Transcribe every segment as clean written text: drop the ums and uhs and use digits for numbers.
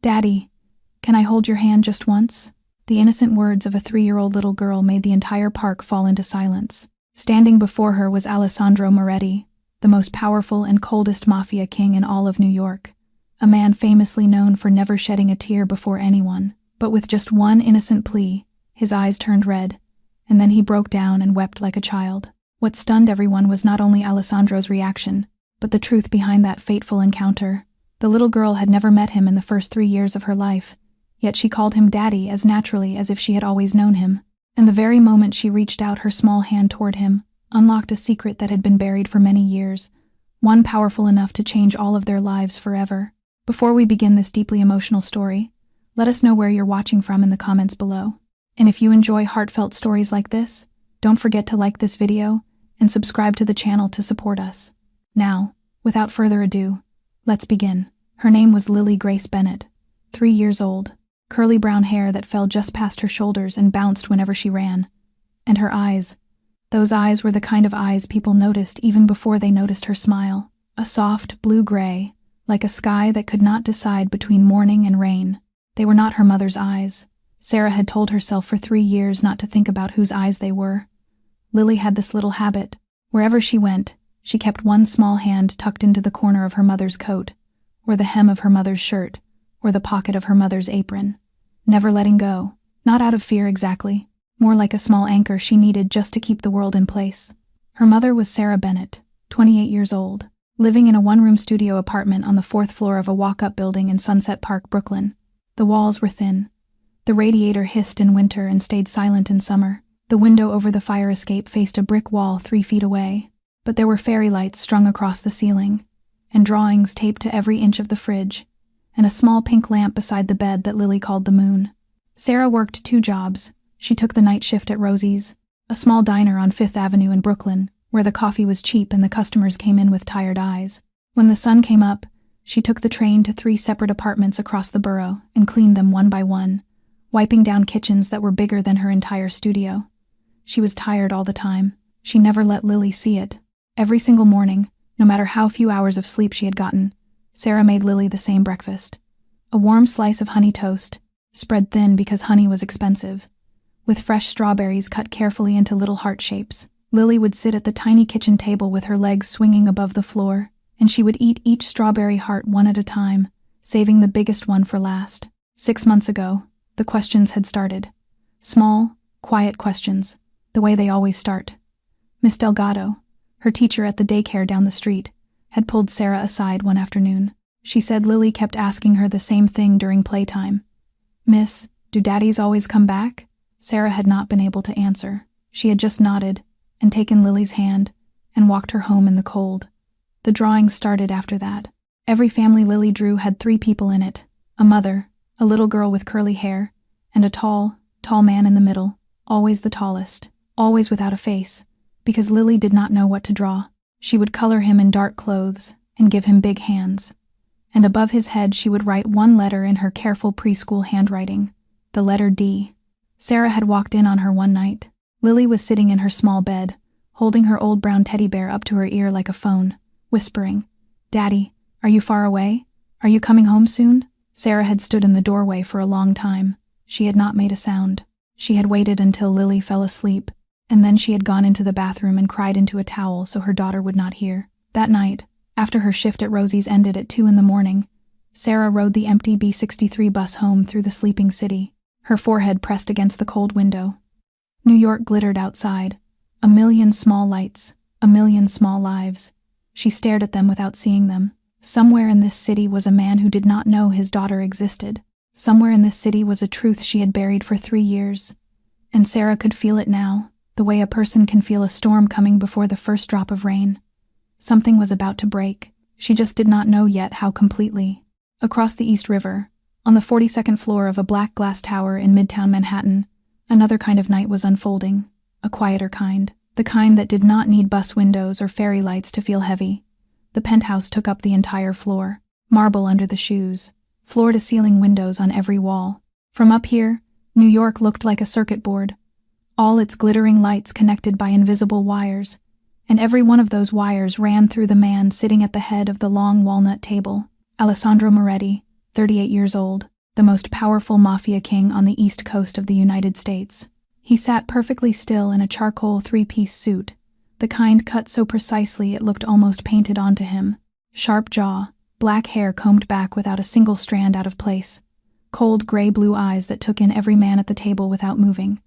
"Daddy, can I hold your hand just once?" The innocent words of a 3-year-old little girl made the entire park fall into silence. Standing before her was Alessandro Moretti, the most powerful and coldest mafia king in all of New York, a man famously known for never shedding a tear before anyone. But with just one innocent plea, his eyes turned red, and then he broke down and wept like a child. What stunned everyone was not only Alessandro's reaction, but the truth behind that fateful encounter. The little girl had never met him in the first 3 years of her life, yet she called him Daddy as naturally as if she had always known him. And the very moment she reached out her small hand toward him, unlocked a secret that had been buried for many years, one powerful enough to change all of their lives forever. Before we begin this deeply emotional story, let us know where you're watching from in the comments below. And if you enjoy heartfelt stories like this, don't forget to like this video and subscribe to the channel to support us. Now, without further ado, let's begin. Her name was Lily Grace Bennett, 3 years old, curly brown hair that fell just past her shoulders and bounced whenever she ran. And her eyes, those eyes were the kind of eyes people noticed even before they noticed her smile. A soft blue-gray, like a sky that could not decide between morning and rain. They were not her mother's eyes. Sarah had told herself for 3 years not to think about whose eyes they were. Lily had this little habit. Wherever she went, she kept one small hand tucked into the corner of her mother's coat, or the hem of her mother's shirt, or the pocket of her mother's apron, never letting go, not out of fear exactly, more like a small anchor she needed just to keep the world in place. Her mother was Sarah Bennett, 28 years old, living in a one-room studio apartment on the 4th floor of a walk-up building in Sunset Park, Brooklyn. The walls were thin. The radiator hissed in winter and stayed silent in summer. The window over the fire escape faced a brick wall 3 feet away, but there were fairy lights strung across the ceiling, and drawings taped to every inch of the fridge, and a small pink lamp beside the bed that Lily called the moon. Sarah worked 2 jobs. She took the night shift at Rosie's, a small diner on 5th Avenue in Brooklyn, where the coffee was cheap and the customers came in with tired eyes. When the sun came up, she took the train to 3 separate apartments across the borough and cleaned them one by one, wiping down kitchens that were bigger than her entire studio. She was tired all the time. She never let Lily see it. Every single morning, no matter how few hours of sleep she had gotten, Sarah made Lily the same breakfast. A warm slice of honey toast, spread thin because honey was expensive, with fresh strawberries cut carefully into little heart shapes. Lily would sit at the tiny kitchen table with her legs swinging above the floor, and she would eat each strawberry heart one at a time, saving the biggest one for last. 6 months ago, the questions had started. Small, quiet questions, the way they always start. Miss Delgado, her teacher at the daycare down the street, had pulled Sarah aside one afternoon. She said Lily kept asking her the same thing during playtime. "Miss, do daddies always come back?" Sarah had not been able to answer. She had just nodded and taken Lily's hand and walked her home in the cold. The drawing started after that. Every family Lily drew had 3 people in it: a mother, a little girl with curly hair, and a tall man in the middle, always the tallest, always without a face, because Lily did not know what to draw. She would color him in dark clothes and give him big hands. And above his head she would write one letter in her careful preschool handwriting, the letter D. Sarah had walked in on her one night. Lily was sitting in her small bed, holding her old brown teddy bear up to her ear like a phone, whispering, "Daddy, are you far away? Are you coming home soon?" Sarah had stood in the doorway for a long time. She had not made a sound. She had waited until Lily fell asleep, and then she had gone into the bathroom and cried into a towel so her daughter would not hear. That night, after her shift at Rosie's ended at 2 in the morning, Sarah rode the empty B63 bus home through the sleeping city, her forehead pressed against the cold window. New York glittered outside, a million small lights, a million small lives. She stared at them without seeing them. Somewhere in this city was a man who did not know his daughter existed. Somewhere in this city was a truth she had buried for 3 years. And Sarah could feel it now, the way a person can feel a storm coming before the first drop of rain. Something was about to break. She just did not know yet how completely. Across the East River, on the 42nd floor of a black glass tower in Midtown Manhattan, another kind of night was unfolding, a quieter kind, the kind that did not need bus windows or fairy lights to feel heavy. The penthouse took up the entire floor, marble under the shoes, floor-to-ceiling windows on every wall. From up here, New York looked like a circuit board, all its glittering lights connected by invisible wires, and every one of those wires ran through the man sitting at the head of the long walnut table, Alessandro Moretti, 38 years old. the most powerful mafia king on the east coast of the United States. He sat perfectly still in a charcoal three-piece suit, the kind cut so precisely it looked almost painted onto him. Sharp jaw, black hair combed back without a single strand out of place, cold gray-blue eyes that took in every man at the table without moving.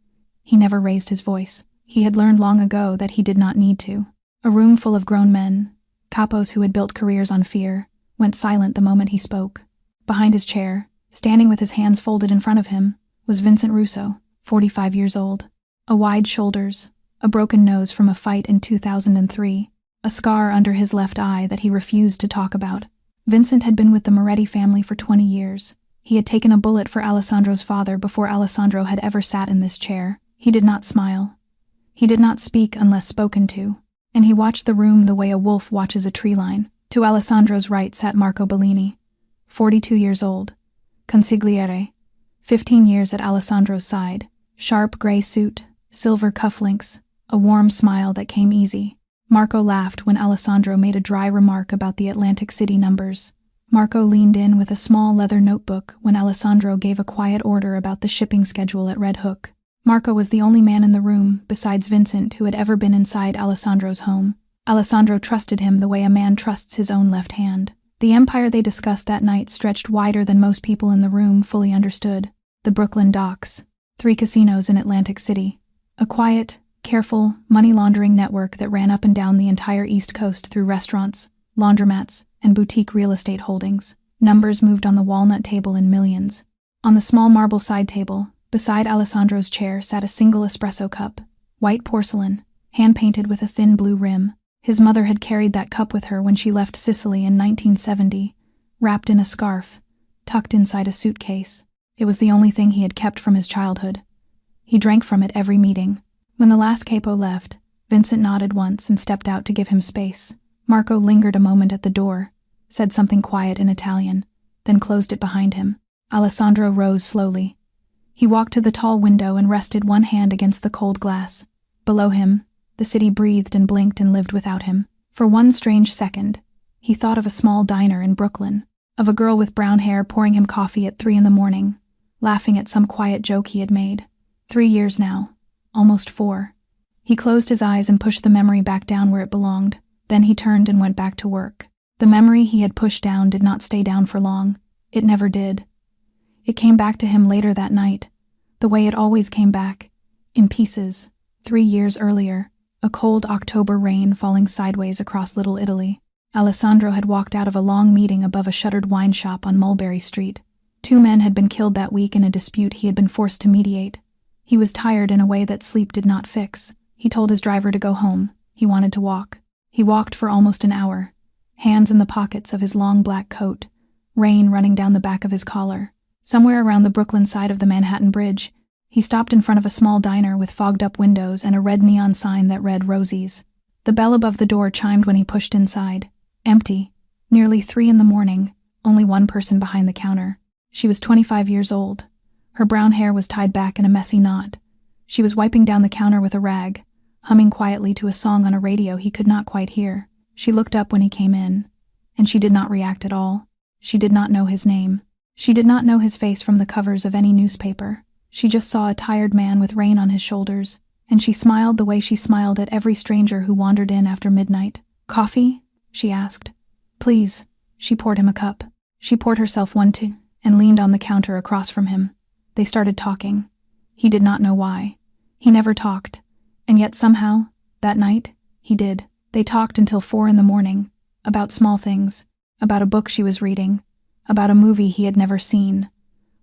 He never raised his voice. He had learned long ago that he did not need to. A room full of grown men, capos who had built careers on fear, went silent the moment he spoke. Behind his chair, standing with his hands folded in front of him, was Vincent Russo, 45 years old. A wide shoulders, a broken nose from a fight in 2003, a scar under his left eye that he refused to talk about. Vincent had been with the Moretti family for 20 years. He had taken a bullet for Alessandro's father before Alessandro had ever sat in this chair. He did not smile. He did not speak unless spoken to, and he watched the room the way a wolf watches a tree line. To Alessandro's right sat Marco Bellini, 42 years old, consigliere, 15 years at Alessandro's side, sharp gray suit, silver cufflinks, a warm smile that came easy. Marco laughed when Alessandro made a dry remark about the Atlantic City numbers. Marco leaned in with a small leather notebook when Alessandro gave a quiet order about the shipping schedule at Red Hook. Marco was the only man in the room, besides Vincent, who had ever been inside Alessandro's home. Alessandro trusted him the way a man trusts his own left hand. The empire they discussed that night stretched wider than most people in the room fully understood. The Brooklyn docks, 3 casinos in Atlantic City, a quiet, careful, money-laundering network that ran up and down the entire East Coast through restaurants, laundromats, and boutique real estate holdings. Numbers moved on the walnut table in millions. On the small marble side table, beside Alessandro's chair, sat a single espresso cup, white porcelain, hand-painted with a thin blue rim. His mother had carried that cup with her when she left Sicily in 1970, wrapped in a scarf, tucked inside a suitcase. It was the only thing he had kept from his childhood. He drank from it every meeting. When the last capo left, Vincent nodded once and stepped out to give him space. Marco lingered a moment at the door, said something quiet in Italian, then closed it behind him. Alessandro rose slowly. He walked to the tall window and rested one hand against the cold glass. Below him, the city breathed and blinked and lived without him. For one strange second, he thought of a small diner in Brooklyn, of a girl with brown hair pouring him coffee at 3 a.m, laughing at some quiet joke he had made. 3 years now, almost 4. He closed his eyes and pushed the memory back down where it belonged. Then he turned and went back to work. The memory he had pushed down did not stay down for long. It never did. It came back to him later that night, the way it always came back, in pieces. 3 years earlier, a cold October rain falling sideways across Little Italy. Alessandro had walked out of a long meeting above a shuttered wine shop on Mulberry Street. 2 men had been killed that week in a dispute he had been forced to mediate. He was tired in a way that sleep did not fix. He told his driver to go home. He wanted to walk. He walked for almost an hour, hands in the pockets of his long black coat, rain running down the back of his collar. Somewhere around the Brooklyn side of the Manhattan Bridge, he stopped in front of a small diner with fogged-up windows and a red neon sign that read Rosie's. The bell above the door chimed when he pushed inside. Empty. Nearly 3 a.m, only one person behind the counter. She was 25 years old. Her brown hair was tied back in a messy knot. She was wiping down the counter with a rag, humming quietly to a song on a radio he could not quite hear. She looked up when he came in, and she did not react at all. She did not know his name. She did not know his face from the covers of any newspaper. She just saw a tired man with rain on his shoulders, and she smiled the way she smiled at every stranger who wandered in after midnight. "Coffee?" she asked. "Please." She poured him a cup. She poured herself one too, and leaned on the counter across from him. They started talking. He did not know why. He never talked, and yet somehow, that night, he did. They talked until 4 a.m, about small things, about a book she was reading, about a movie he had never seen.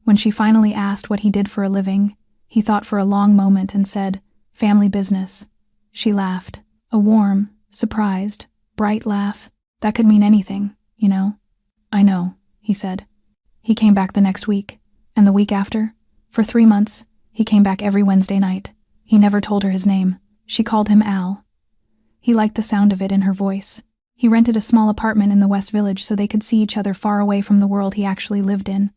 When she finally asked what he did for a living, he thought for a long moment and said, "Family business." She laughed, a warm, surprised, bright laugh. "That could mean anything, you know." "I know," he said. He came back the next week, and the week after. For 3 months, he came back every Wednesday night. He never told her his name. She called him Al. He liked the sound of it in her voice. He rented a small apartment in the West Village so they could see each other far away from the world he actually lived in.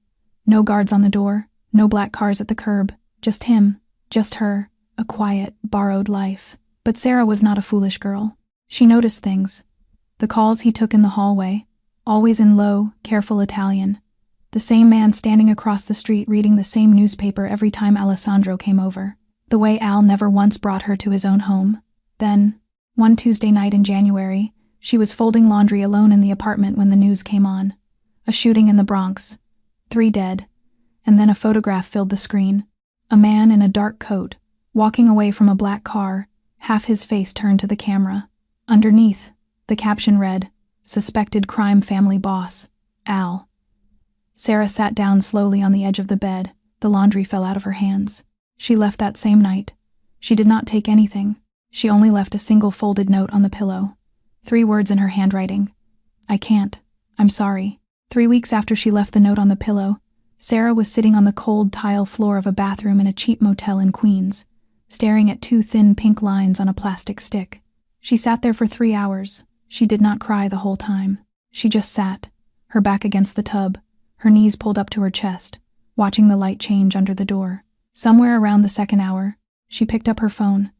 No guards on the door, no black cars at the curb, just him, just her, a quiet, borrowed life. But Sarah was not a foolish girl. She noticed things. The calls he took in the hallway, always in low, careful Italian. The same man standing across the street reading the same newspaper every time Alessandro came over. The way Al never once brought her to his own home. Then, one Tuesday night in January, she was folding laundry alone in the apartment when the news came on. A shooting in the Bronx. 3 dead. And then a photograph filled the screen. A man in a dark coat, walking away from a black car, half his face turned to the camera. Underneath, the caption read, "Suspected crime family boss, Al." Sarah sat down slowly on the edge of the bed. The laundry fell out of her hands. She left that same night. She did not take anything. She only left a single folded note on the pillow. 3 words in her handwriting. "I can't. I'm sorry." 3 weeks after she left the note on the pillow, Sarah was sitting on the cold tile floor of a bathroom in a cheap motel in Queens, staring at 2 thin pink lines on a plastic stick. She sat there for 3 hours. She did not cry the whole time. She just sat, her back against the tub, her knees pulled up to her chest, watching the light change under the door. Somewhere around the 2nd hour, she picked up her phone.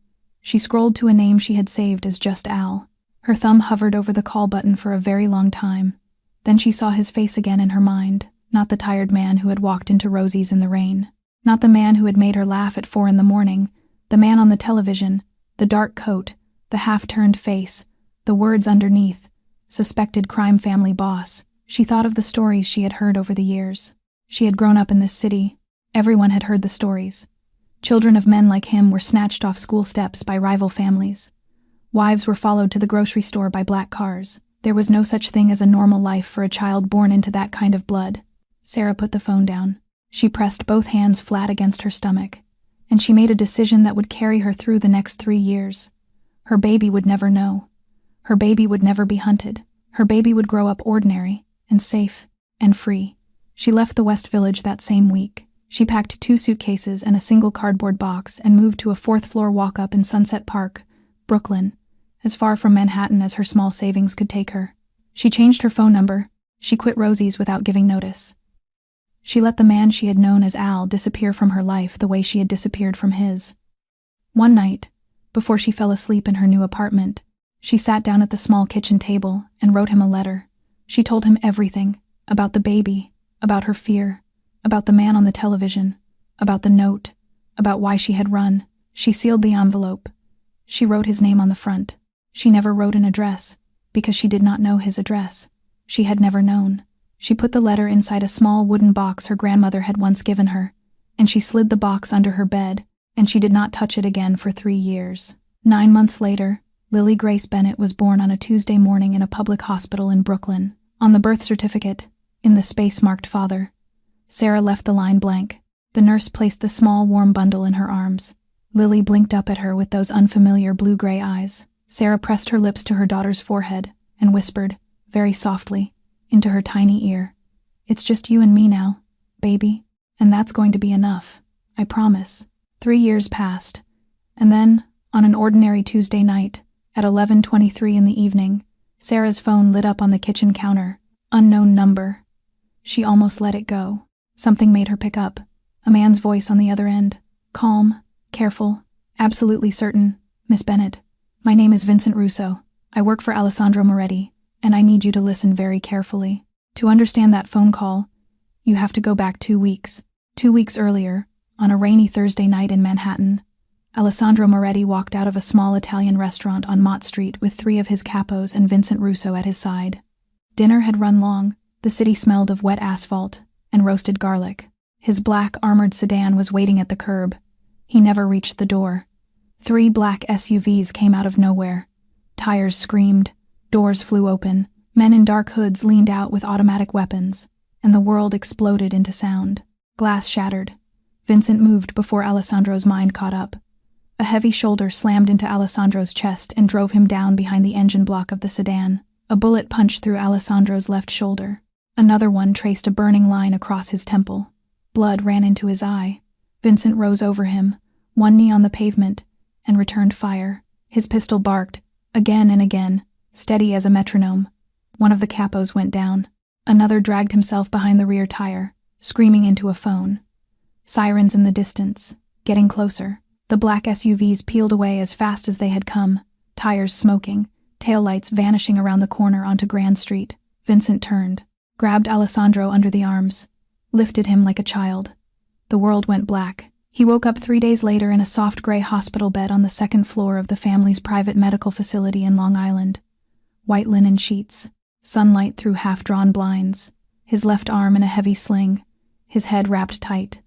She scrolled to a name she had saved as just Al. Her thumb hovered over the call button for a very long time. Then she saw his face again in her mind, not the tired man who had walked into Rosie's in the rain, not the man who had made her laugh at 4 a.m, the man on the television, the dark coat, the half-turned face, the words underneath, "Suspected crime family boss." She thought of the stories she had heard over the years. She had grown up in this city. Everyone had heard the stories. Children of men like him were snatched off school steps by rival families. Wives were followed to the grocery store by black cars. There was no such thing as a normal life for a child born into that kind of blood. Sarah put the phone down. She pressed both hands flat against her stomach, and she made a decision that would carry her through the next 3 years. Her baby would never know. Her baby would never be hunted. Her baby would grow up ordinary, and safe, and free. She left the West Village that same week. She packed 2 suitcases and a single cardboard box and moved to a 4th-floor walk-up in Sunset Park, Brooklyn, as far from Manhattan as her small savings could take her. She changed her phone number. She quit Rosie's without giving notice. She let the man she had known as Al disappear from her life the way she had disappeared from his. One night, before she fell asleep in her new apartment, she sat down at the small kitchen table and wrote him a letter. She told him everything, about the baby, about her fear, about the man on the television, about the note, about why she had run. She sealed the envelope. She wrote his name on the front. She never wrote an address, because she did not know his address. She had never known. She put the letter inside a small wooden box her grandmother had once given her, and she slid the box under her bed, and she did not touch it again for 3 years. 9 months later, Lily Grace Bennett was born on a Tuesday morning in a public hospital in Brooklyn. On the birth certificate, in the space marked father, Sarah left the line blank. The nurse placed the small, warm bundle in her arms. Lily blinked up at her with those unfamiliar blue-gray eyes. Sarah pressed her lips to her daughter's forehead and whispered, very softly, into her tiny ear, "It's just you and me now, baby, and that's going to be enough, I promise." 3 years passed, and then, on an ordinary Tuesday night, at 11:23 in the evening, Sarah's phone lit up on the kitchen counter. Unknown number. She almost let it go. Something made her pick up. A man's voice on the other end. Calm, careful, absolutely certain. "Miss Bennett, my name is Vincent Russo. I work for Alessandro Moretti, and I need you to listen very carefully. To understand that phone call, you have to go back 2 weeks. 2 weeks earlier, on a rainy Thursday night in Manhattan, Alessandro Moretti walked out of a small Italian restaurant on Mott Street with 3 of his capos and Vincent Russo at his side. Dinner had run long. The city smelled of wet asphalt and roasted garlic. His black armored sedan was waiting at the curb. He never reached the door. 3 black SUVs came out of nowhere. Tires screamed. Doors flew open. Men in dark hoods leaned out with automatic weapons, and the world exploded into sound. Glass shattered. Vincent moved before Alessandro's mind caught up. A heavy shoulder slammed into Alessandro's chest and drove him down behind the engine block of the sedan. A bullet punched through Alessandro's left shoulder. Another one traced a burning line across his temple. Blood ran into his eye. Vincent rose over him, one knee on the pavement, and returned fire. His pistol barked, again and again, steady as a metronome. One of the capos went down. Another dragged himself behind the rear tire, screaming into a phone. Sirens in the distance, getting closer. The black SUVs peeled away as fast as they had come, tires smoking, taillights vanishing around the corner onto Grand Street. Vincent turned, grabbed Alessandro under the arms, lifted him like a child. The world went black. He woke up 3 days later in a soft gray hospital bed on the second floor of the family's private medical facility in Long Island. White linen sheets, sunlight through half-drawn blinds, his left arm in a heavy sling, his head wrapped tight.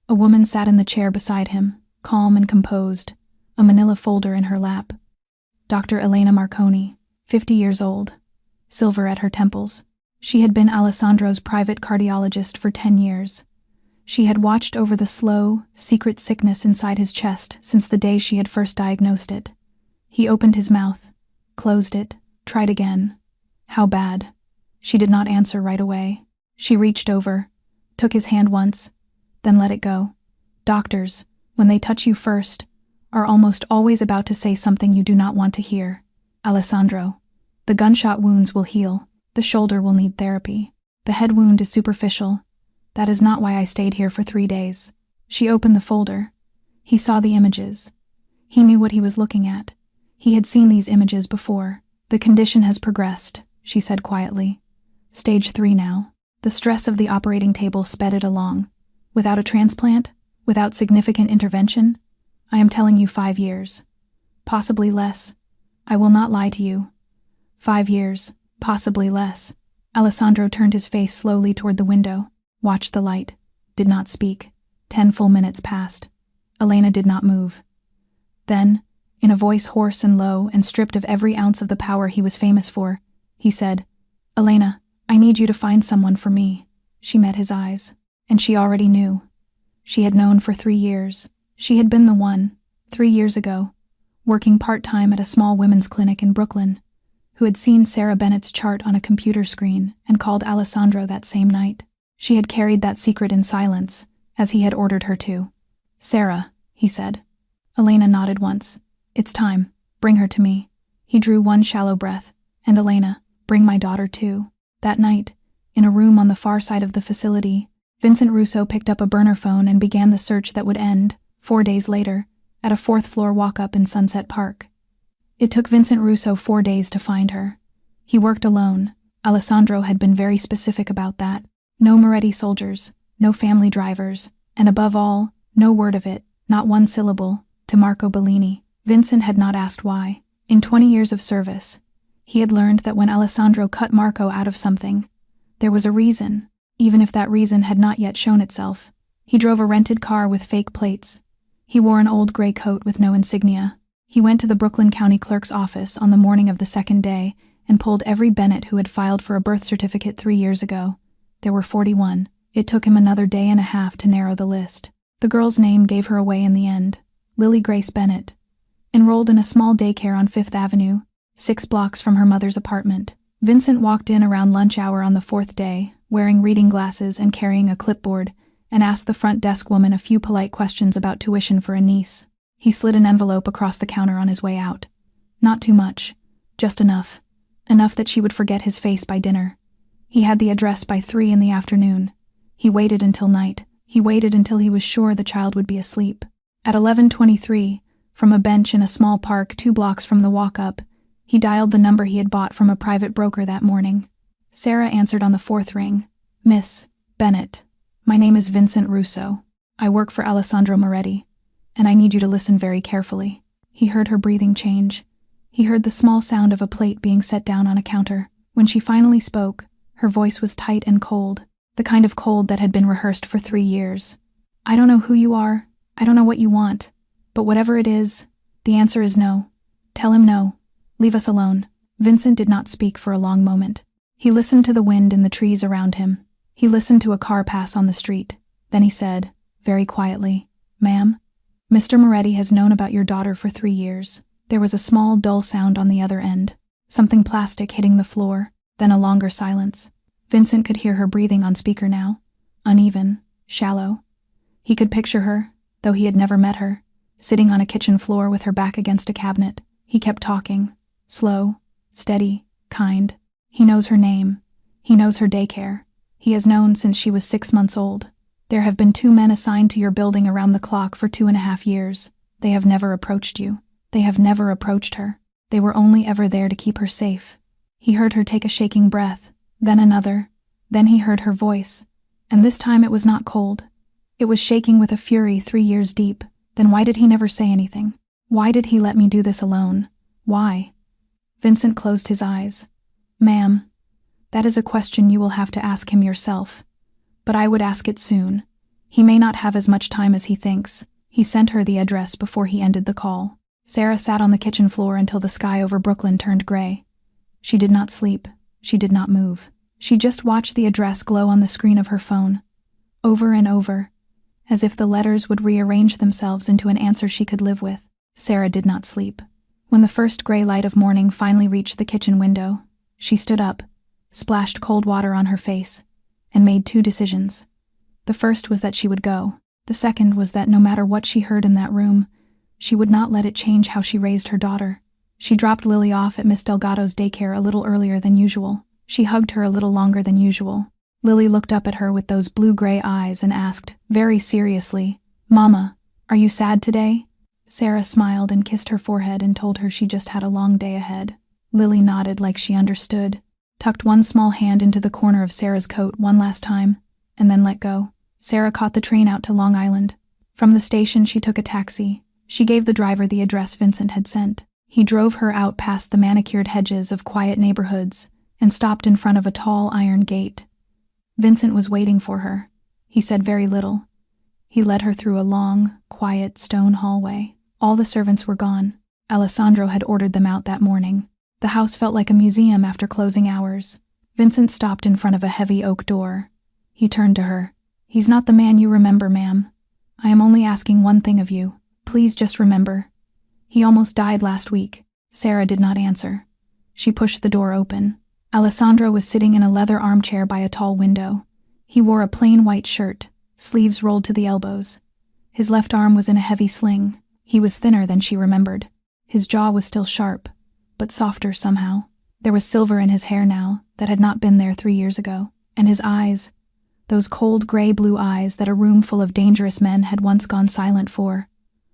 A woman sat in the chair beside him, calm and composed, a manila folder in her lap. Dr. Elena Marconi, 50 years old, silver at her temples. She had been Alessandro's private cardiologist for 10 years. She had watched over the slow, secret sickness inside his chest since the day she had first diagnosed it. He opened his mouth, closed it, tried again. How bad? She did not answer right away. She reached over, took his hand once, then let it go. Doctors, when they touch you first, are almost always about to say something you do not want to hear. Alessandro, the gunshot wounds will heal. The shoulder will need therapy. The head wound is superficial. That is not why I stayed here for 3 days. She opened the folder. He saw the images. He knew what he was looking at. He had seen these images before. The condition has progressed, she said quietly. Stage 3 now. The stress of the operating table sped it along. Without a transplant? Without significant intervention? I am telling you 5 years. Possibly less. I will not lie to you. 5 years, possibly less. Alessandro turned his face slowly toward the window, watched the light, did not speak. 10 full minutes passed. Elena did not move. Then, in a voice hoarse and low and stripped of every ounce of the power he was famous for, he said, "Elena, I need you to find someone for me." She met his eyes, and she already knew. She had known for 3 years. She had been the one, 3 years ago, working part-time at a small women's clinic in Brooklyn, who had seen Sarah Bennett's chart on a computer screen and called Alessandro that same night. She had carried that secret in silence, as he had ordered her to. "Sarah," he said. Elena nodded once. "It's time. Bring her to me." He drew one shallow breath. "And Elena, bring my daughter too." That night, in a room on the far side of the facility, Vincent Russo picked up a burner phone and began the search that would end, 4 days later, at a 4th-floor walk-up in Sunset Park. It took Vincent Russo 4 days to find her. He worked alone. Alessandro had been very specific about that. No Moretti soldiers, no family drivers, and above all, no word of it, not one syllable, to Marco Bellini. Vincent had not asked why. In 20 years of service, he had learned that when Alessandro cut Marco out of something, there was a reason, even if that reason had not yet shown itself. He drove a rented car with fake plates. He wore an old gray coat with no insignia. He went to the Brooklyn County Clerk's office on the morning of the second day and pulled every Bennett who had filed for a birth certificate 3 years ago. There were 41. It took him another day and a half to narrow the list. The girl's name gave her away in the end. Lily Grace Bennett. Enrolled in a small daycare on 5th Avenue, 6 blocks from her mother's apartment. Vincent walked in around lunch hour on the 4th day, wearing reading glasses and carrying a clipboard, and asked the front desk woman a few polite questions about tuition for a niece. He slid an envelope across the counter on his way out. Not too much. Just enough. Enough that she would forget his face by dinner. He had the address by 3 in the afternoon. He waited until night. He waited until he was sure the child would be asleep. At 11:23, from a bench in a small park 2 blocks from the walk-up, he dialed the number he had bought from a private broker that morning. Sarah answered on the 4th ring. "Miss Bennett, my name is Vincent Russo. I work for Alessandro Moretti, and I need you to listen very carefully." He heard her breathing change. He heard the small sound of a plate being set down on a counter. When she finally spoke, her voice was tight and cold, the kind of cold that had been rehearsed for 3 years. "I don't know who you are. I don't know what you want. But whatever it is, the answer is no. Tell him no. Leave us alone." Vincent did not speak for a long moment. He listened to the wind in the trees around him. He listened to a car pass on the street. Then he said, very quietly, "Ma'am, Mr. Moretti has known about your daughter for 3 years." There was a small, dull sound on the other end, something plastic hitting the floor, then a longer silence. Vincent could hear her breathing on speaker now, uneven, shallow. He could picture her, though he had never met her, sitting on a kitchen floor with her back against a cabinet. He kept talking, slow, steady, kind. He knows her name. He knows her daycare. He has known since she was 6 months old. There have been 2 men assigned to your building around the clock for 2.5 years. They have never approached you. They have never approached her. They were only ever there to keep her safe. He heard her take a shaking breath, then another. Then he heard her voice. And this time it was not cold. It was shaking with a fury 3 years deep. Then why did he never say anything? Why did he let me do this alone? Why? Vincent closed his eyes. Ma'am, that is a question you will have to ask him yourself. But I would ask it soon. He may not have as much time as he thinks. He sent her the address before he ended the call. Sarah sat on the kitchen floor until the sky over Brooklyn turned gray. She did not sleep. She did not move. She just watched the address glow on the screen of her phone, over and over, as if the letters would rearrange themselves into an answer she could live with. Sarah did not sleep. When the first gray light of morning finally reached the kitchen window, she stood up, splashed cold water on her face, and made 2 decisions. The first was that she would go. The second was that no matter what she heard in that room, she would not let it change how she raised her daughter. She dropped Lily off at Miss Delgado's daycare a little earlier than usual. She hugged her a little longer than usual. Lily looked up at her with those blue-gray eyes and asked, very seriously, "Mama, are you sad today?" Sarah smiled and kissed her forehead and told her she just had a long day ahead. Lily nodded like she understood, tucked one small hand into the corner of Sarah's coat one last time, and then let go. Sarah caught the train out to Long Island. From the station, she took a taxi. She gave the driver the address Vincent had sent. He drove her out past the manicured hedges of quiet neighborhoods and stopped in front of a tall iron gate. Vincent was waiting for her. He said very little. He led her through a long, quiet stone hallway. All the servants were gone. Alessandro had ordered them out that morning. The house felt like a museum after closing hours. Vincent stopped in front of a heavy oak door. He turned to her. "He's not the man you remember, ma'am. I am only asking one thing of you. Please just remember. He almost died last week." Sarah did not answer. She pushed the door open. Alessandro was sitting in a leather armchair by a tall window. He wore a plain white shirt, sleeves rolled to the elbows. His left arm was in a heavy sling. He was thinner than she remembered. His jaw was still sharp, but softer somehow. There was silver in his hair now that had not been there 3 years ago. And his eyes, those cold gray-blue eyes that a room full of dangerous men had once gone silent for,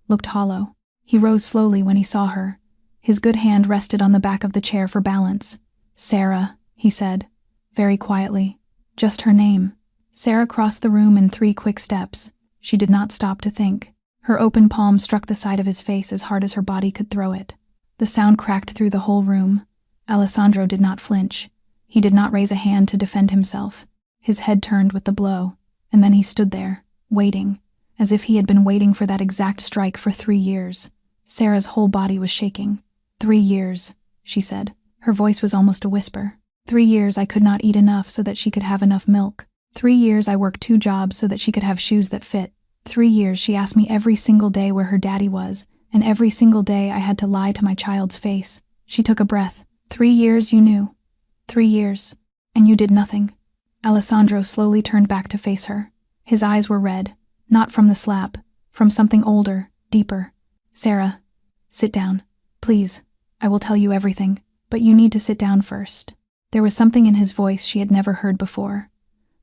looked hollow. He rose slowly when he saw her. His good hand rested on the back of the chair for balance. "Sarah," he said, very quietly. Just her name. Sarah crossed the room in 3 quick steps. She did not stop to think. Her open palm struck the side of his face as hard as her body could throw it. The sound cracked through the whole room. Alessandro did not flinch. He did not raise a hand to defend himself. His head turned with the blow, and then he stood there, waiting, as if he had been waiting for that exact strike for 3 years. Sarah's whole body was shaking. 3 years, she said. Her voice was almost a whisper. 3 years I could not eat enough so that she could have enough milk. 3 years I worked 2 jobs so that she could have shoes that fit. 3 years she asked me every single day where her daddy was, and every single day I had to lie to my child's face. She took a breath. 3 years you knew. 3 years. And you did nothing. Alessandro slowly turned back to face her. His eyes were red, not from the slap, from something older, deeper. "Sarah, sit down. Please, I will tell you everything, but you need to sit down first." There was something in his voice she had never heard before.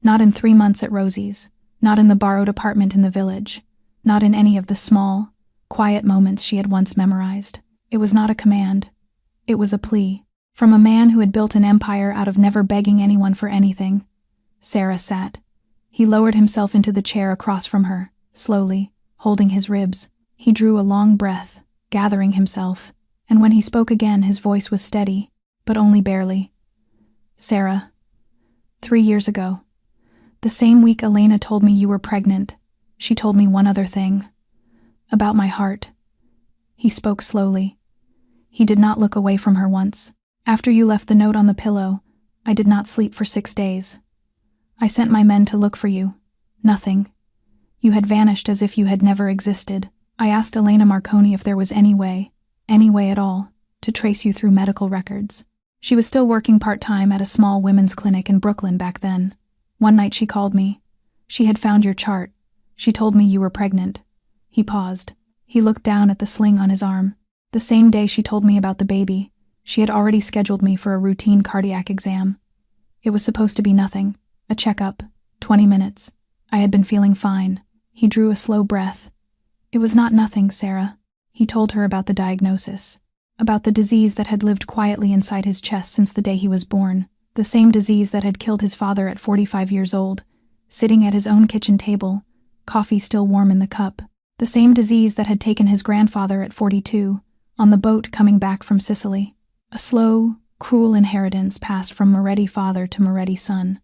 Not in 3 months at Rosie's, not in the borrowed apartment in the village, not in any of the small, quiet moments she had once memorized. It was not a command. It was a plea. From a man who had built an empire out of never begging anyone for anything. Sarah sat. He lowered himself into the chair across from her, slowly, holding his ribs. He drew a long breath, gathering himself, and when he spoke again his voice was steady, but only barely. "Sarah, 3 years ago, the same week Elena told me you were pregnant, she told me one other thing. About my heart." He spoke slowly. He did not look away from her once. "After you left the note on the pillow, I did not sleep for 6 days. I sent my men to look for you. Nothing. You had vanished as if you had never existed. I asked Elena Marconi if there was any way at all, to trace you through medical records. She was still working part-time at a small women's clinic in Brooklyn back then. One night she called me. She had found your chart. She told me you were pregnant." He paused. He looked down at the sling on his arm. "The same day she told me about the baby, she had already scheduled me for a routine cardiac exam. It was supposed to be nothing. A checkup. 20 minutes. I had been feeling fine." He drew a slow breath. "It was not nothing, Sarah." He told her about the diagnosis, about the disease that had lived quietly inside his chest since the day he was born, the same disease that had killed his father at 45 years old, sitting at his own kitchen table, coffee still warm in the cup. The same disease that had taken his grandfather at 42, on the boat coming back from Sicily. A slow, cruel inheritance passed from Moretti father to Moretti son.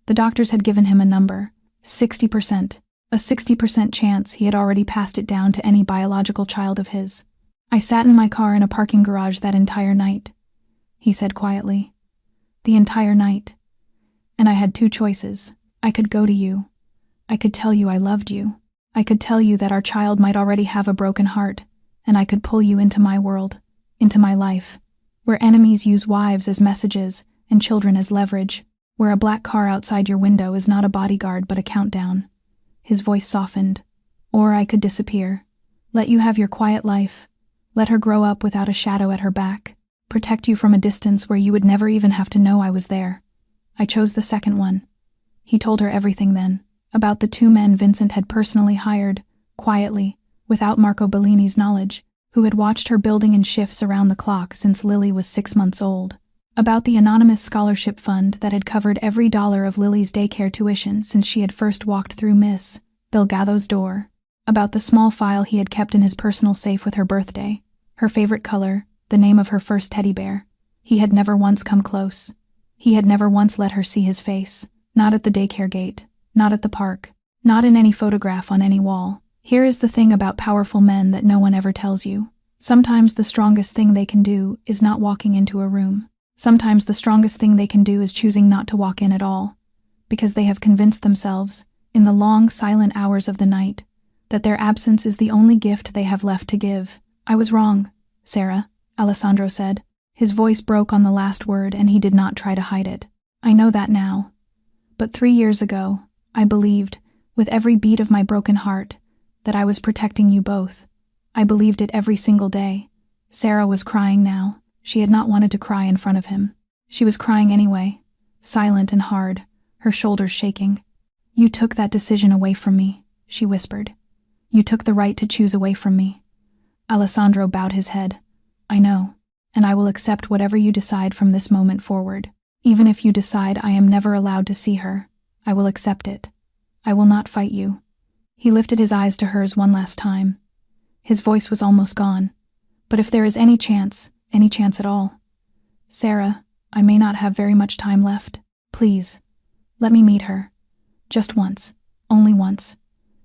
The doctors had given him a number, 60%. A 60% chance he had already passed it down to any biological child of his. I sat in my car in a parking garage that entire night, he said quietly. The entire night. And I had two choices. I could go to you. I could tell you I loved you. I could tell you that our child might already have a broken heart, and I could pull you into my world, into my life, where enemies use wives as messages and children as leverage, where a black car outside your window is not a bodyguard but a countdown. His voice softened. Or I could disappear. Let you have your quiet life. Let her grow up without a shadow at her back. Protect you from a distance where you would never even have to know I was there. I chose the second one. He told her everything then, about the two men Vincent had personally hired, quietly, without Marco Bellini's knowledge, who had watched her building in shifts around the clock since Lily was 6 months old. About the anonymous scholarship fund that had covered every dollar of Lily's daycare tuition since she had first walked through Miss Delgado's door. About the small file he had kept in his personal safe with her birthday, her favorite color, the name of her first teddy bear. He had never once come close. He had never once let her see his face, not at the daycare gate, not at the park, not in any photograph on any wall. Here is the thing about powerful men that no one ever tells you. Sometimes the strongest thing they can do is not walking into a room. Sometimes the strongest thing they can do is choosing not to walk in at all, because they have convinced themselves, in the long, silent hours of the night, that their absence is the only gift they have left to give. I was wrong, Sarah, Alessandro said. His voice broke on the last word and he did not try to hide it. I know that now. But 3 years ago, I believed, with every beat of my broken heart, that I was protecting you both. I believed it every single day. Sarah was crying now. She had not wanted to cry in front of him. She was crying anyway, silent and hard, her shoulders shaking. You took that decision away from me, she whispered. You took the right to choose away from me. Alessandro bowed his head. I know, and I will accept whatever you decide from this moment forward. Even if you decide I am never allowed to see her, I will accept it. I will not fight you. He lifted his eyes to hers one last time. His voice was almost gone. But if there is any chance at all. Sarah, I may not have very much time left. Please, let me meet her. Just once. Only once.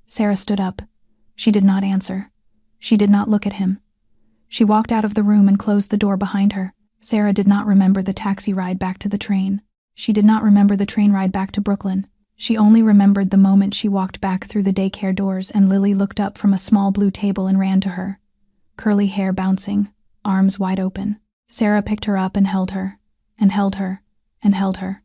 Sarah stood up. She did not answer. She did not look at him. She walked out of the room and closed the door behind her. Sarah did not remember the taxi ride back to the train. She did not remember the train ride back to Brooklyn. She only remembered the moment she walked back through the daycare doors and Lily looked up from a small blue table and ran to her. Curly hair bouncing, arms wide open. Sarah picked her up and held her, and held her, and held her.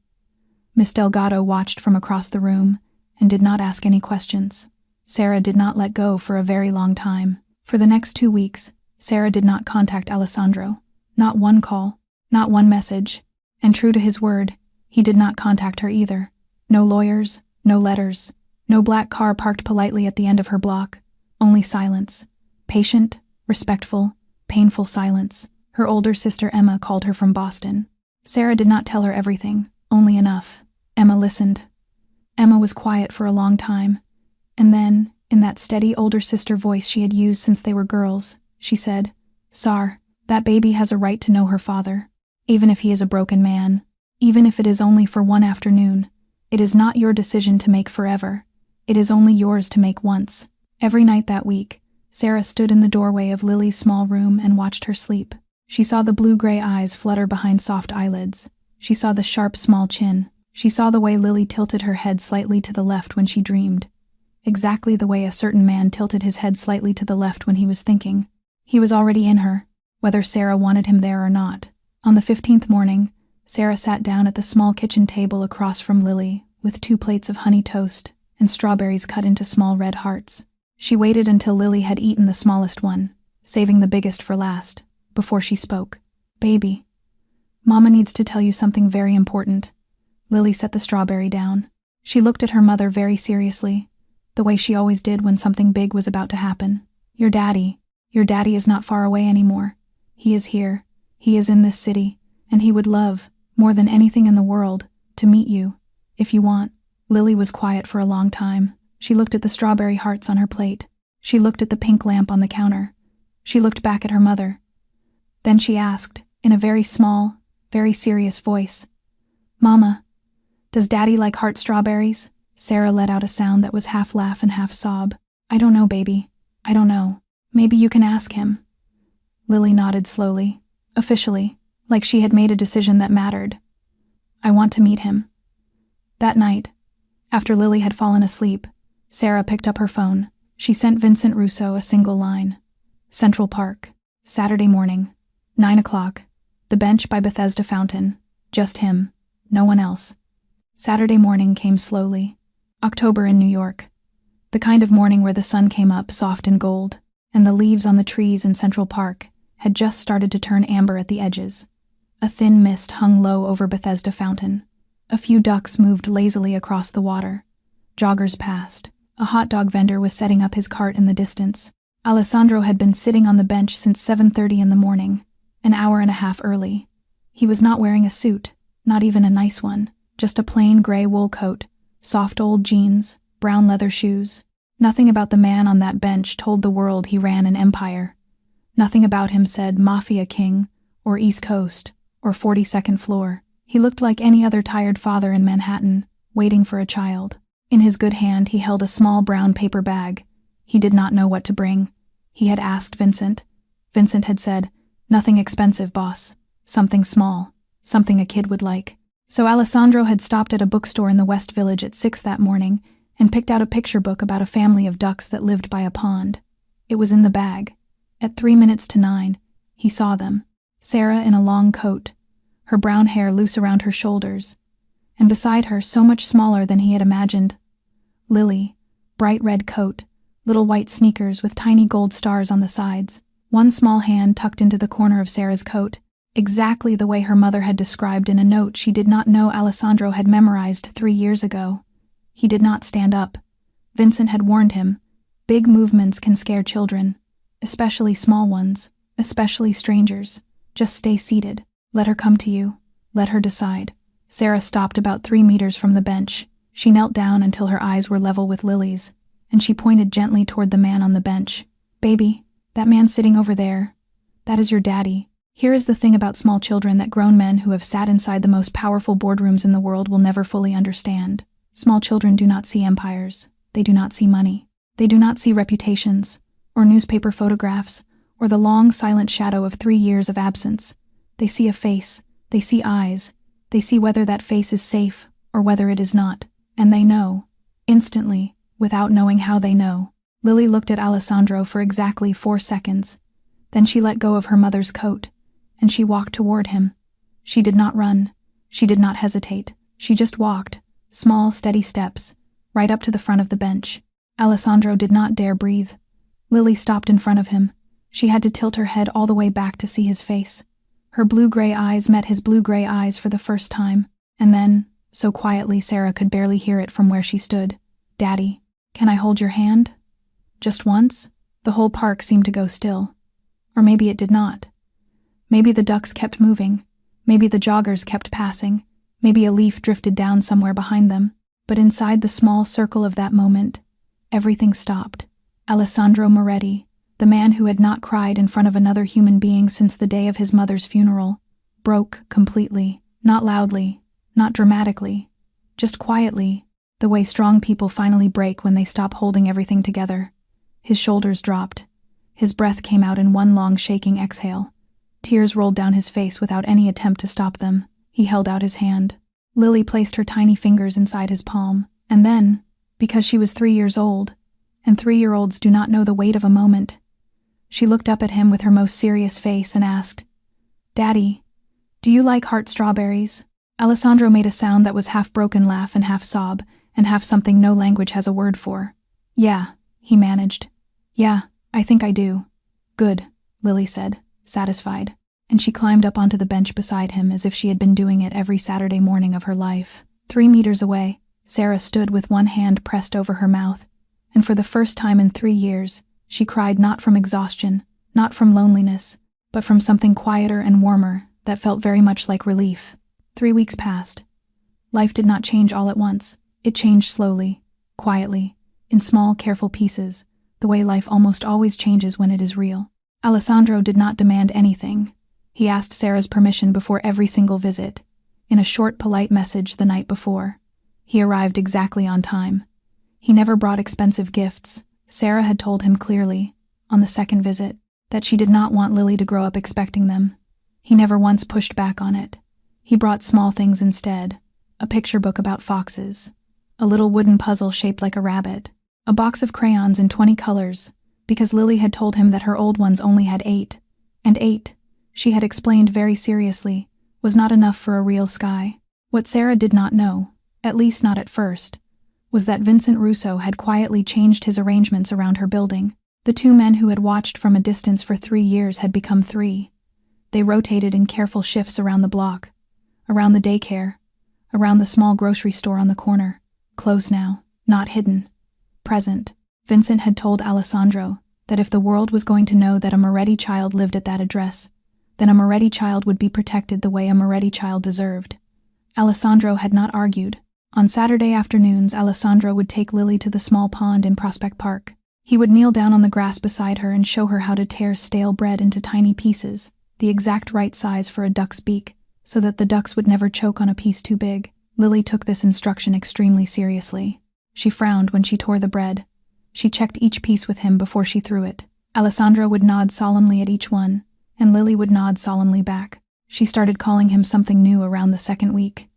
Miss Delgado watched from across the room and did not ask any questions. Sarah did not let go for a very long time. For the next 2 weeks, Sarah did not contact Alessandro. Not one call, not one message. And true to his word, he did not contact her either. No lawyers, no letters, no black car parked politely at the end of her block. Only silence. Patient, respectful, painful silence. Her older sister Emma called her from Boston. Sarah did not tell her everything, only enough. Emma listened. Emma was quiet for a long time. And then, in that steady older sister voice she had used since they were girls, she said, Sar, that baby has a right to know her father. Even if he is a broken man. Even if it is only for one afternoon. It is not your decision to make forever. It is only yours to make once. Every night that week, Sarah stood in the doorway of Lily's small room and watched her sleep. She saw the blue-gray eyes flutter behind soft eyelids. She saw the sharp, small chin. She saw the way Lily tilted her head slightly to the left when she dreamed. Exactly the way a certain man tilted his head slightly to the left when he was thinking. He was already in her, whether Sarah wanted him there or not. On the 15th morning, Sarah sat down at the small kitchen table across from Lily, with 2 plates of honey toast and strawberries cut into small red hearts. She waited until Lily had eaten the smallest one, saving the biggest for last, before she spoke. Baby, Mama needs to tell you something very important. Lily set the strawberry down. She looked at her mother very seriously, the way she always did when something big was about to happen. Your daddy is not far away anymore. He is here. He is in this city, and he would love, more than anything in the world, to meet you. If you want, Lily was quiet for a long time. She looked at the strawberry hearts on her plate. She looked at the pink lamp on the counter. She looked back at her mother. Then she asked, in a very small, very serious voice, "Mama, does Daddy like heart strawberries?" Sarah let out a sound that was half laugh and half sob. "I don't know, baby. I don't know. Maybe you can ask him." Lily nodded slowly, officially, like she had made a decision that mattered. "I want to meet him." That night, after Lily had fallen asleep, Sarah picked up her phone. She sent Vincent Russo a single line. Central Park, Saturday morning, 9 o'clock, the bench by Bethesda Fountain. Just him, no one else. Saturday morning came slowly. October in New York. The kind of morning where the sun came up soft and gold, and the leaves on the trees in Central Park had just started to turn amber at the edges. A thin mist hung low over Bethesda Fountain. A few ducks moved lazily across the water. Joggers passed. A hot dog vendor was setting up his cart in the distance. Alessandro had been sitting on the bench since 7:30 in the morning, an hour and a half early. He was not wearing a suit, not even a nice one, just a plain gray wool coat, soft old jeans, brown leather shoes. Nothing about the man on that bench told the world he ran an empire. Nothing about him said Mafia King, or East Coast, or 42nd floor. He looked like any other tired father in Manhattan, waiting for a child. In his good hand he held a small brown paper bag. He did not know what to bring. He had asked Vincent. Vincent had said, "Nothing expensive, boss. Something small. Something a kid would like." So Alessandro had stopped at a bookstore in the West Village at 6 that morning and picked out a picture book about a family of ducks that lived by a pond. It was in the bag. At 3 minutes to 9, he saw them. Sarah in a long coat, her brown hair loose around her shoulders, and beside her, so much smaller than he had imagined, Lily, bright red coat, little white sneakers with tiny gold stars on the sides, one small hand tucked into the corner of Sarah's coat, exactly the way her mother had described in a note she did not know Alessandro had memorized 3 years ago. He did not stand up. Vincent had warned him, big movements can scare children, especially small ones, especially strangers. Just stay seated. Let her come to you. Let her decide. Sarah stopped about 3 meters from the bench. She knelt down until her eyes were level with Lily's, and she pointed gently toward the man on the bench. "Baby, that man sitting over there, that is your daddy." Here is the thing about small children that grown men who have sat inside the most powerful boardrooms in the world will never fully understand. Small children do not see empires. They do not see money. They do not see reputations, or newspaper photographs, or the long silent shadow of 3 years of absence. They see a face. They see eyes. They see whether that face is safe or whether it is not. And they know, instantly, without knowing how they know. Lily looked at Alessandro for exactly 4 seconds. Then she let go of her mother's coat, and she walked toward him. She did not run. She did not hesitate. She just walked, small, steady steps, right up to the front of the bench. Alessandro did not dare breathe. Lily stopped in front of him. She had to tilt her head all the way back to see his face. Her blue-gray eyes met his blue-gray eyes for the first time, and then, so quietly Sarah could barely hear it from where she stood, "Daddy, can I hold your hand?" Just once? The whole park seemed to go still. Or maybe it did not. Maybe the ducks kept moving. Maybe the joggers kept passing. Maybe a leaf drifted down somewhere behind them. But inside the small circle of that moment, everything stopped. Alessandro Moretti, the man who had not cried in front of another human being since the day of his mother's funeral, broke completely, not loudly, not dramatically, just quietly, the way strong people finally break when they stop holding everything together. His shoulders dropped. His breath came out in one long shaking exhale. Tears rolled down his face without any attempt to stop them. He held out his hand. Lily placed her tiny fingers inside his palm, and then, because she was 3 years old, and 3-year-olds do not know the weight of a moment, she looked up at him with her most serious face and asked, "Daddy, do you like heart strawberries?" Alessandro made a sound that was half broken laugh and half sob, and half something no language has a word for. "Yeah," he managed. "Yeah, I think I do." "Good," Lily said, satisfied, and she climbed up onto the bench beside him as if she had been doing it every Saturday morning of her life. 3 meters away, Sarah stood with one hand pressed over her mouth, and for the first time in 3 years, she cried not from exhaustion, not from loneliness, but from something quieter and warmer that felt very much like relief. 3 weeks passed. Life did not change all at once. It changed slowly, quietly, in small, careful pieces, the way life almost always changes when it is real. Alessandro did not demand anything. He asked Sarah's permission before every single visit, in a short, polite message the night before. He arrived exactly on time. He never brought expensive gifts. Sarah had told him clearly, on the second visit, that she did not want Lily to grow up expecting them. He never once pushed back on it. He brought small things instead: a picture book about foxes, a little wooden puzzle shaped like a rabbit, a box of crayons in 20 colors, because Lily had told him that her old ones only had 8, and 8, she had explained very seriously, was not enough for a real sky. What Sarah did not know, at least not at first, was that Vincent Russo had quietly changed his arrangements around her building. The 2 men who had watched from a distance for 3 years had become 3. They rotated in careful shifts around the block, around the daycare, around the small grocery store on the corner. Close now, not hidden. Present. Vincent had told Alessandro that if the world was going to know that a Moretti child lived at that address, then a Moretti child would be protected the way a Moretti child deserved. Alessandro had not argued. On Saturday afternoons, Alessandro would take Lily to the small pond in Prospect Park. He would kneel down on the grass beside her and show her how to tear stale bread into tiny pieces, the exact right size for a duck's beak, so that the ducks would never choke on a piece too big. Lily took this instruction extremely seriously. She frowned when she tore the bread. She checked each piece with him before she threw it. Alessandro would nod solemnly at each one, and Lily would nod solemnly back. She started calling him something new around the second week.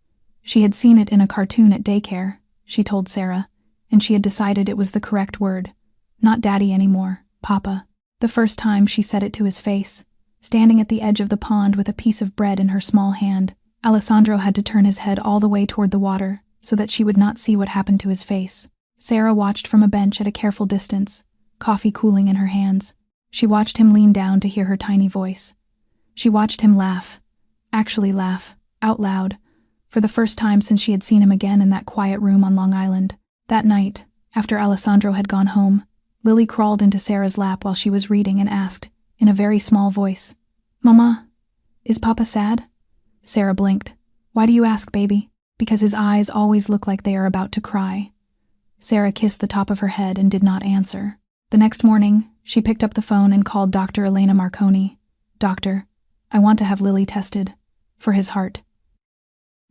She had seen it in a cartoon at daycare, she told Sarah, and she had decided it was the correct word. Not daddy anymore, Papa. The first time she said it to his face, standing at the edge of the pond with a piece of bread in her small hand, Alessandro had to turn his head all the way toward the water so that she would not see what happened to his face. Sarah watched from a bench at a careful distance, coffee cooling in her hands. She watched him lean down to hear her tiny voice. She watched him laugh, actually laugh, out loud, for the first time since she had seen him again in that quiet room on Long Island. That night, after Alessandro had gone home, Lily crawled into Sarah's lap while she was reading and asked, in a very small voice, "Mama, is Papa sad?" Sarah blinked. "Why do you ask, baby?" "Because his eyes always look like they are about to cry." Sarah kissed the top of her head and did not answer. The next morning, she picked up the phone and called Dr. Elena Marconi. "Doctor, I want to have Lily tested. For his heart."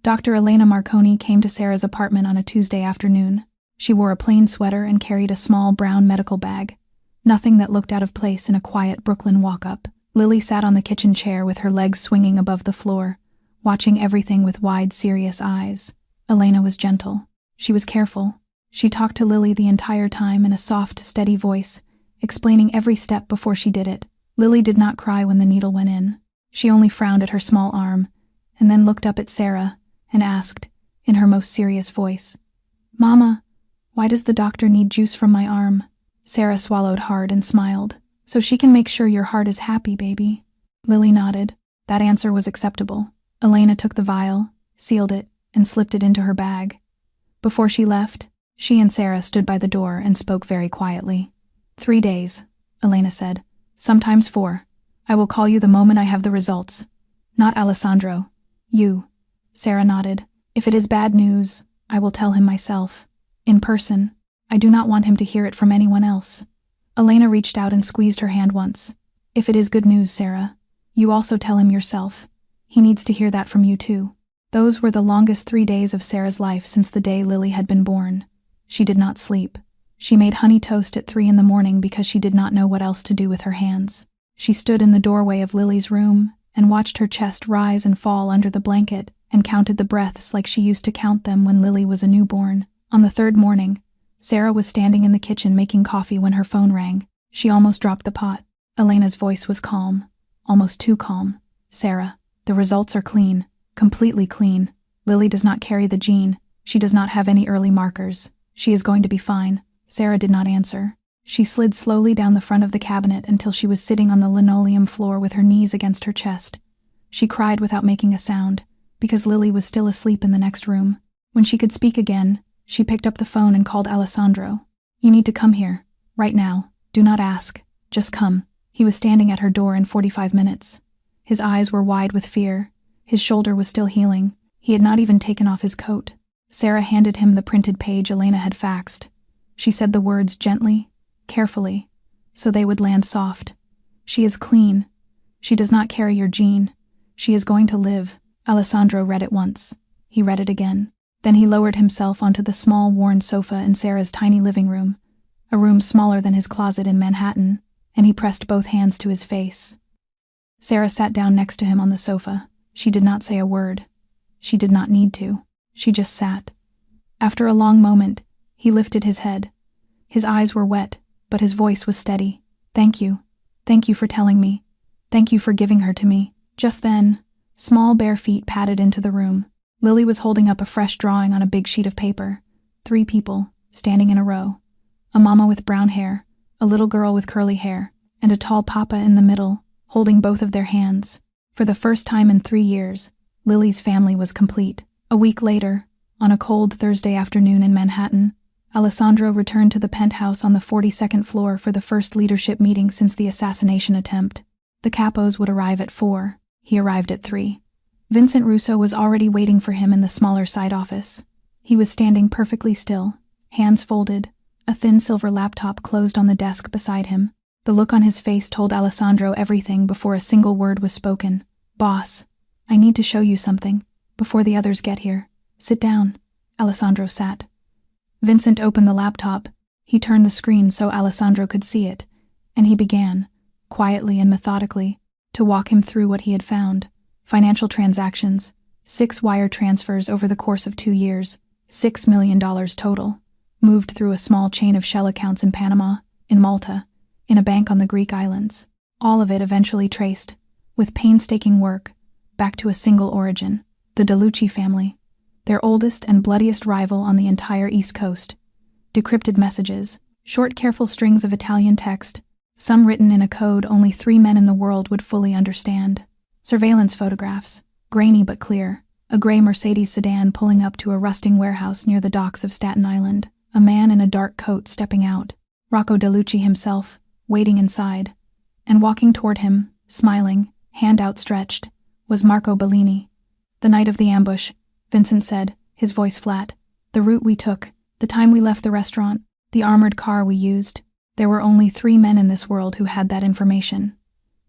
Dr. Elena Marconi came to Sarah's apartment on a Tuesday afternoon. She wore a plain sweater and carried a small brown medical bag. Nothing that looked out of place in a quiet Brooklyn walk-up. Lily sat on the kitchen chair with her legs swinging above the floor, watching everything with wide, serious eyes. Elena was gentle. She was careful. She talked to Lily the entire time in a soft, steady voice, explaining every step before she did it. Lily did not cry when the needle went in. She only frowned at her small arm, and then looked up at Sarah and asked, in her most serious voice, "Mama, why does the doctor need juice from my arm?" Sarah swallowed hard and smiled. "So she can make sure your heart is happy, baby." Lily nodded. That answer was acceptable. Elena took the vial, sealed it, and slipped it into her bag. Before she left, she and Sarah stood by the door and spoke very quietly. 3 days, Elena said. "Sometimes 4. I will call you the moment I have the results." "Not Alessandro. You." Sarah nodded. "If it is bad news, I will tell him myself. In person. I do not want him to hear it from anyone else." Elena reached out and squeezed her hand once. "If it is good news, Sarah, you also tell him yourself. He needs to hear that from you too." Those were the longest 3 days of Sarah's life since the day Lily had been born. She did not sleep. She made honey toast at 3 in the morning because she did not know what else to do with her hands. She stood in the doorway of Lily's room and watched her chest rise and fall under the blanket and counted the breaths like she used to count them when Lily was a newborn. On the 3rd morning, Sarah was standing in the kitchen making coffee when her phone rang. She almost dropped the pot. Elena's voice was calm, almost too calm. "Sarah, the results are clean, completely clean. Lily does not carry the gene. She does not have any early markers. She is going to be fine." Sarah did not answer. She slid slowly down the front of the cabinet until she was sitting on the linoleum floor with her knees against her chest. She cried without making a sound, because Lily was still asleep in the next room. When she could speak again, she picked up the phone and called Alessandro. "You need to come here, right now. Do not ask. Just come." He was standing at her door in 45 minutes. His eyes were wide with fear. His shoulder was still healing. He had not even taken off his coat. Sarah handed him the printed page Elena had faxed. She said the words gently, carefully, so they would land soft. She is clean. She does not carry your gene. She is going to live. Alessandro read it once. He read it again. Then he lowered himself onto the small, worn sofa in Sarah's tiny living room, a room smaller than his closet in Manhattan, and he pressed both hands to his face. Sarah sat down next to him on the sofa. She did not say a word. She did not need to. She just sat. After a long moment, he lifted his head. His eyes were wet, but his voice was steady. Thank you. Thank you for telling me. Thank you for giving her to me. Just then, small bare feet padded into the room. Lily was holding up a fresh drawing on a big sheet of paper. 3 people, standing in a row. A mama with brown hair, a little girl with curly hair, and a tall papa in the middle, holding both of their hands. For the first time in 3 years, Lily's family was complete. A week later, on a cold Thursday afternoon in Manhattan, Alessandro returned to the penthouse on the 42nd floor for the first leadership meeting since the assassination attempt. The capos would arrive at 4. He arrived at 3. Vincent Russo was already waiting for him in the smaller side office. He was standing perfectly still, hands folded, a thin silver laptop closed on the desk beside him. The look on his face told Alessandro everything before a single word was spoken. Boss, I need to show you something, before the others get here. Sit down. Alessandro sat. Vincent opened the laptop. He turned the screen so Alessandro could see it, and he began, quietly and methodically, to walk him through what he had found. Financial transactions, 6 wire transfers over the course of 2 years, $6 million total, moved through a small chain of shell accounts in Panama, in Malta, in a bank on the Greek islands. All of it eventually traced, with painstaking work, back to a single origin, the DeLucci family, their oldest and bloodiest rival on the entire East Coast. Decrypted messages, short careful strings of Italian text, some written in a code only 3 men in the world would fully understand. Surveillance photographs, grainy but clear, a gray Mercedes sedan pulling up to a rusting warehouse near the docks of Staten Island, a man in a dark coat stepping out, Rocco DeLucci himself, waiting inside, and walking toward him, smiling, hand outstretched, was Marco Bellini. The night of the ambush, Vincent said, his voice flat, the route we took, the time we left the restaurant, the armored car we used. There were only 3 men in this world who had that information.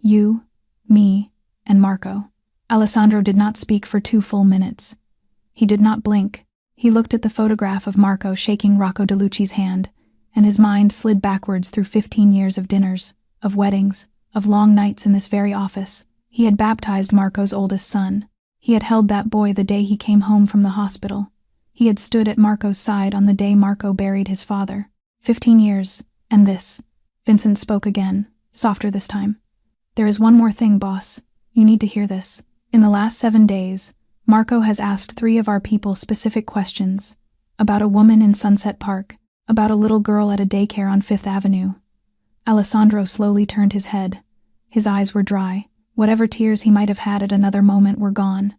You, me, and Marco. Alessandro did not speak for 2 full minutes. He did not blink. He looked at the photograph of Marco shaking Rocco DeLucci's hand, and his mind slid backwards through 15 years of dinners, of weddings, of long nights in this very office. He had baptized Marco's oldest son. He had held that boy the day he came home from the hospital. He had stood at Marco's side on the day Marco buried his father. 15 years, and this. Vincent spoke again, softer this time. There is one more thing, boss. You need to hear this. In the last 7 days, Marco has asked 3 of our people specific questions. About a woman in Sunset Park, about a little girl at a daycare on 5th Avenue. Alessandro slowly turned his head. His eyes were dry. Whatever tears he might have had at another moment were gone,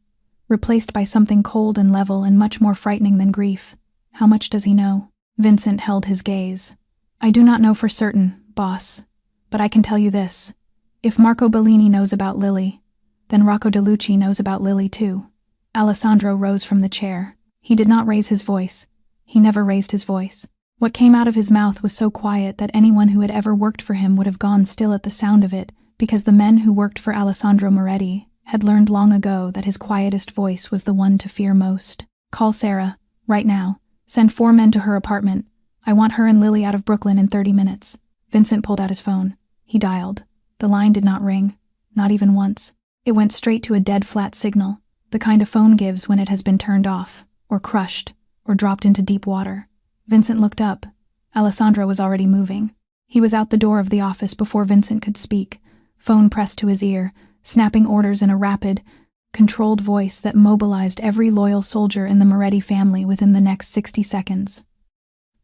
replaced by something cold and level and much more frightening than grief. How much does he know? Vincent held his gaze. I do not know for certain, boss, but I can tell you this. If Marco Bellini knows about Lily, then Rocco DeLucci knows about Lily too. Alessandro rose from the chair. He did not raise his voice. He never raised his voice. What came out of his mouth was so quiet that anyone who had ever worked for him would have gone still at the sound of it, because the men who worked for Alessandro Moretti had learned long ago that his quietest voice was the one to fear most. Call Sarah, right now. Send 4 men to her apartment. I want her and Lily out of Brooklyn in 30 minutes. Vincent pulled out his phone. He dialed. The line did not ring, not even once. It went straight to a dead flat signal, the kind a phone gives when it has been turned off, or crushed, or dropped into deep water. Vincent looked up. Alessandro was already moving. He was out the door of the office before Vincent could speak, phone pressed to his ear, snapping orders in a rapid, controlled voice that mobilized every loyal soldier in the Moretti family within the next 60 seconds.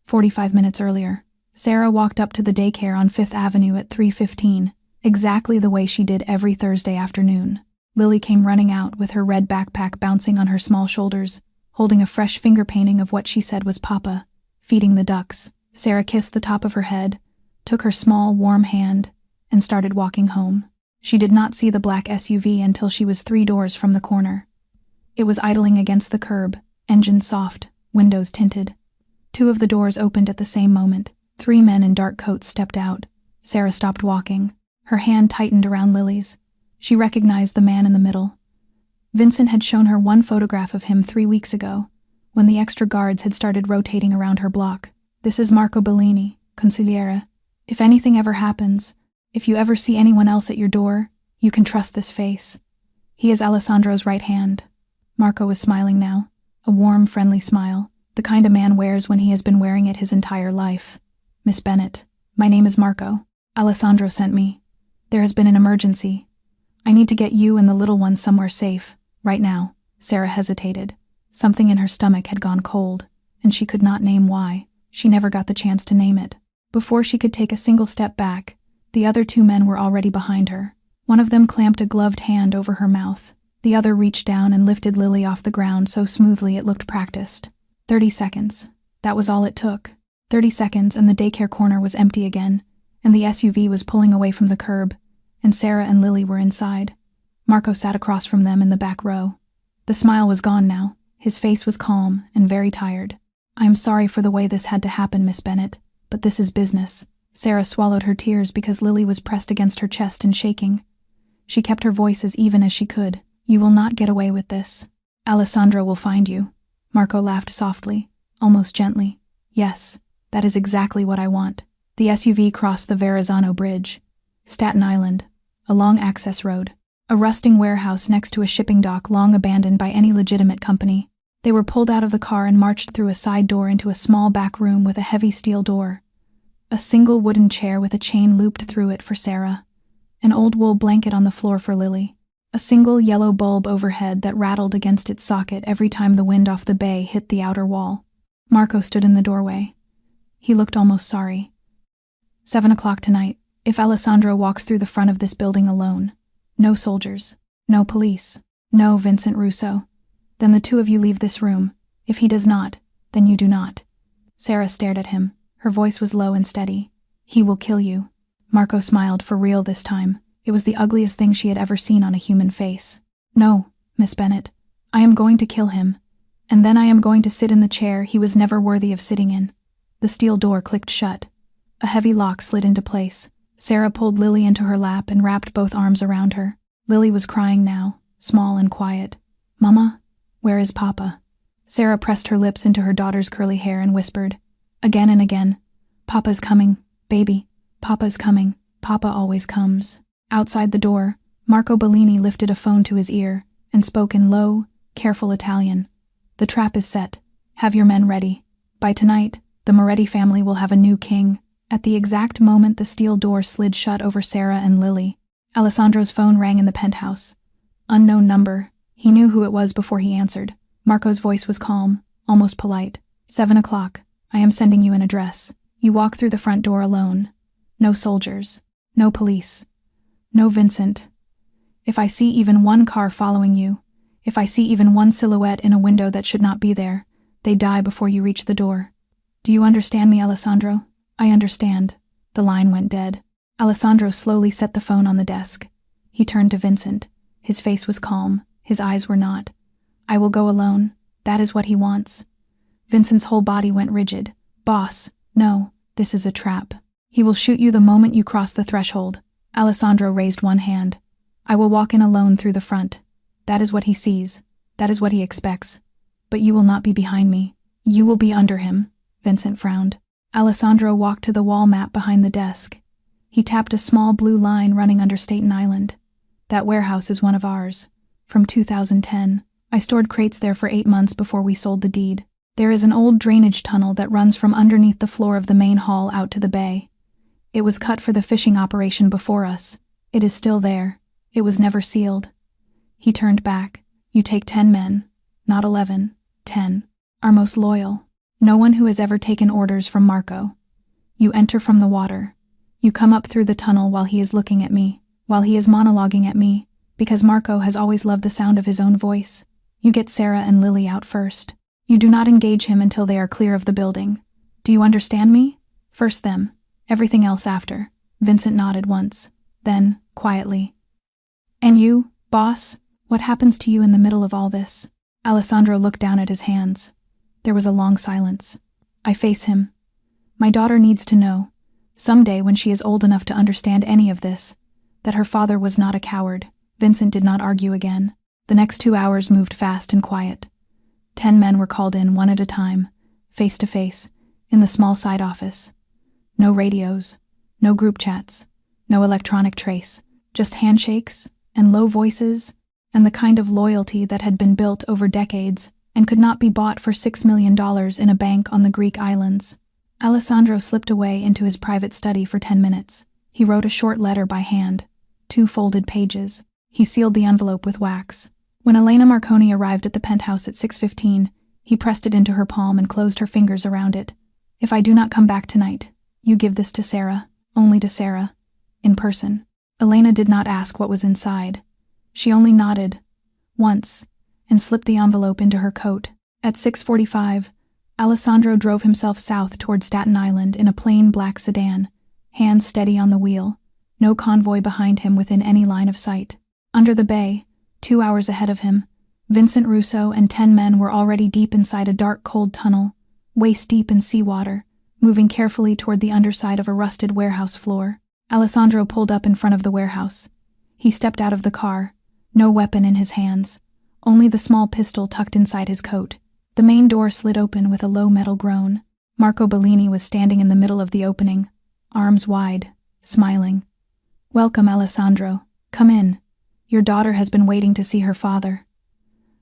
45 minutes earlier, Sarah walked up to the daycare on 5th Avenue at 3:15, exactly the way she did every Thursday afternoon. Lily came running out with her red backpack bouncing on her small shoulders, holding a fresh finger painting of what she said was Papa, feeding the ducks. Sarah kissed the top of her head, took her small, warm hand, and started walking home. She did not see the black SUV until she was 3 doors from the corner. It was idling against the curb, engine soft, windows tinted. Two of the doors opened at the same moment. 3 men in dark coats stepped out. Sarah stopped walking. Her hand tightened around Lily's. She recognized the man in the middle. Vincent had shown her one photograph of him 3 weeks ago, when the extra guards had started rotating around her block. "This is Marco Bellini, consigliere. If anything ever happens, if you ever see anyone else at your door, you can trust this face. He is Alessandro's right hand." Marco was smiling now, a warm, friendly smile, the kind a man wears when he has been wearing it his entire life. "Miss Bennett, my name is Marco. Alessandro sent me. There has been an emergency. I need to get you and the little one somewhere safe, right now." Sarah hesitated. Something in her stomach had gone cold, and she could not name why. She never got the chance to name it. Before she could take a single step back, the other 2 men were already behind her. One of them clamped a gloved hand over her mouth. The other reached down and lifted Lily off the ground so smoothly it looked practiced. 30 seconds. That was all it took. 30 seconds and the daycare corner was empty again, and the SUV was pulling away from the curb, and Sarah and Lily were inside. Marco sat across from them in the back row. The smile was gone now. His face was calm and very tired. "I am sorry for the way this had to happen, Miss Bennett, but this is business." Sarah swallowed her tears because Lily was pressed against her chest and shaking. She kept her voice as even as she could. "You will not get away with this. Alessandro will find you." Marco laughed softly, almost gently. "Yes, that is exactly what I want." The SUV crossed the Verrazzano Bridge. Staten Island, a long access road. A rusting warehouse next to a shipping dock long abandoned by any legitimate company. They were pulled out of the car and marched through a side door into a small back room with a heavy steel door. A single wooden chair with a chain looped through it for Sarah. An old wool blanket on the floor for Lily. A single yellow bulb overhead that rattled against its socket every time the wind off the bay hit the outer wall. Marco stood in the doorway. He looked almost sorry. 7 o'clock tonight. If Alessandro walks through the front of this building alone. No soldiers. No police. No Vincent Russo. Then the 2 of you leave this room. If he does not, then you do not. Sarah stared at him. Her voice was low and steady. "He will kill you." Marco smiled, for real this time. It was the ugliest thing she had ever seen on a human face. "No, Miss Bennett. I am going to kill him. And then I am going to sit in the chair he was never worthy of sitting in." The steel door clicked shut. A heavy lock slid into place. Sarah pulled Lily into her lap and wrapped both arms around her. Lily was crying now, small and quiet. "Mama, where is Papa?" Sarah pressed her lips into her daughter's curly hair and whispered, again and again, "Papa's coming, baby. Papa's coming. Papa always comes." Outside the door, Marco Bellini lifted a phone to his ear and spoke in low, careful Italian. "The trap is set. Have your men ready. By tonight, the Moretti family will have a new king." At the exact moment the steel door slid shut over Sarah and Lily, Alessandro's phone rang in the penthouse. Unknown number. He knew who it was before he answered. Marco's voice was calm, almost polite. 7 o'clock. I am sending you an address. You walk through the front door alone. No soldiers. No police. No Vincent. If I see even one car following you, if I see even one silhouette in a window that should not be there, they die before you reach the door. Do you understand me, Alessandro? I understand. The line went dead. Alessandro slowly set the phone on the desk. He turned to Vincent. His face was calm. His eyes were not. "I will go alone. That is what he wants." Vincent's whole body went rigid. "Boss, no, this is a trap. He will shoot you the moment you cross the threshold." Alessandro raised one hand. "I will walk in alone through the front. That is what he sees. That is what he expects. But you will not be behind me. You will be under him." Vincent frowned. Alessandro walked to the wall map behind the desk. He tapped a small blue line running under Staten Island. "That warehouse is one of ours. From 2010. I stored crates there for 8 months before we sold the deed. There is an old drainage tunnel that runs from underneath the floor of the main hall out to the bay. It was cut for the fishing operation before us. It is still there. It was never sealed." He turned back. "You take 10 men. Not 11. 10. Our most loyal. No one who has ever taken orders from Marco. You enter from the water. You come up through the tunnel while he is looking at me, while he is monologuing at me, because Marco has always loved the sound of his own voice. You get Sarah and Lily out first. You do not engage him until they are clear of the building. Do you understand me? First them, everything else after." Vincent nodded once. Then, quietly, "And you, boss, what happens to you in the middle of all this?" Alessandro looked down at his hands. There was a long silence. I face him. My daughter needs to know, someday when she is old enough to understand any of this, that her father was not a coward. Vincent did not argue again. The next 2 hours moved fast and quiet. 10 men were called in one at a time, face to face, in the small side office. No radios, no group chats, no electronic trace, just handshakes and low voices and the kind of loyalty that had been built over decades and could not be bought for $6 million in a bank on the Greek islands. Alessandro slipped away into his private study for 10 minutes. He wrote a short letter by hand, 2 folded pages. He sealed the envelope with wax. When Elena Marconi arrived at the penthouse at 6:15, he pressed it into her palm and closed her fingers around it. If I do not come back tonight, you give this to Sarah, only to Sarah, in person. Elena did not ask what was inside. She only nodded, once, and slipped the envelope into her coat. At 6:45, Alessandro drove himself south toward Staten Island in a plain black sedan, hands steady on the wheel, no convoy behind him within any line of sight. Under the bay, 2 hours ahead of him, Vincent Russo and 10 men were already deep inside a dark, cold tunnel, waist-deep in seawater, moving carefully toward the underside of a rusted warehouse floor. Alessandro pulled up in front of the warehouse. He stepped out of the car, no weapon in his hands, only the small pistol tucked inside his coat. The main door slid open with a low metal groan. Marco Bellini was standing in the middle of the opening, arms wide, smiling. "Welcome, Alessandro. Come in. Your daughter has been waiting to see her father."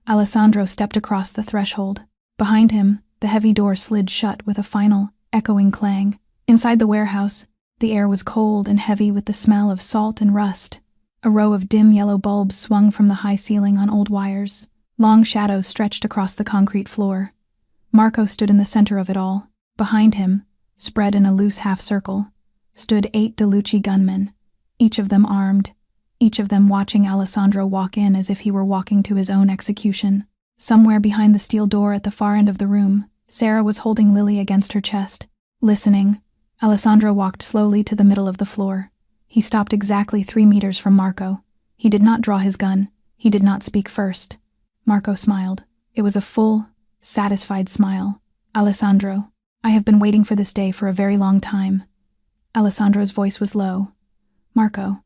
Alessandro stepped across the threshold. Behind him, the heavy door slid shut with a final, echoing clang. Inside the warehouse, the air was cold and heavy with the smell of salt and rust. A row of dim yellow bulbs swung from the high ceiling on old wires. Long shadows stretched across the concrete floor. Marco stood in the center of it all. Behind him, spread in a loose half-circle, stood 8 DeLucci gunmen, each of them armed, each of them watching Alessandro walk in as if he were walking to his own execution. Somewhere behind the steel door at the far end of the room, Sarah was holding Lily against her chest. Listening, Alessandro walked slowly to the middle of the floor. He stopped exactly 3 meters from Marco. He did not draw his gun. He did not speak first. Marco smiled. It was a full, satisfied smile. "Alessandro, I have been waiting for this day for a very long time." Alessandro's voice was low. "Marco,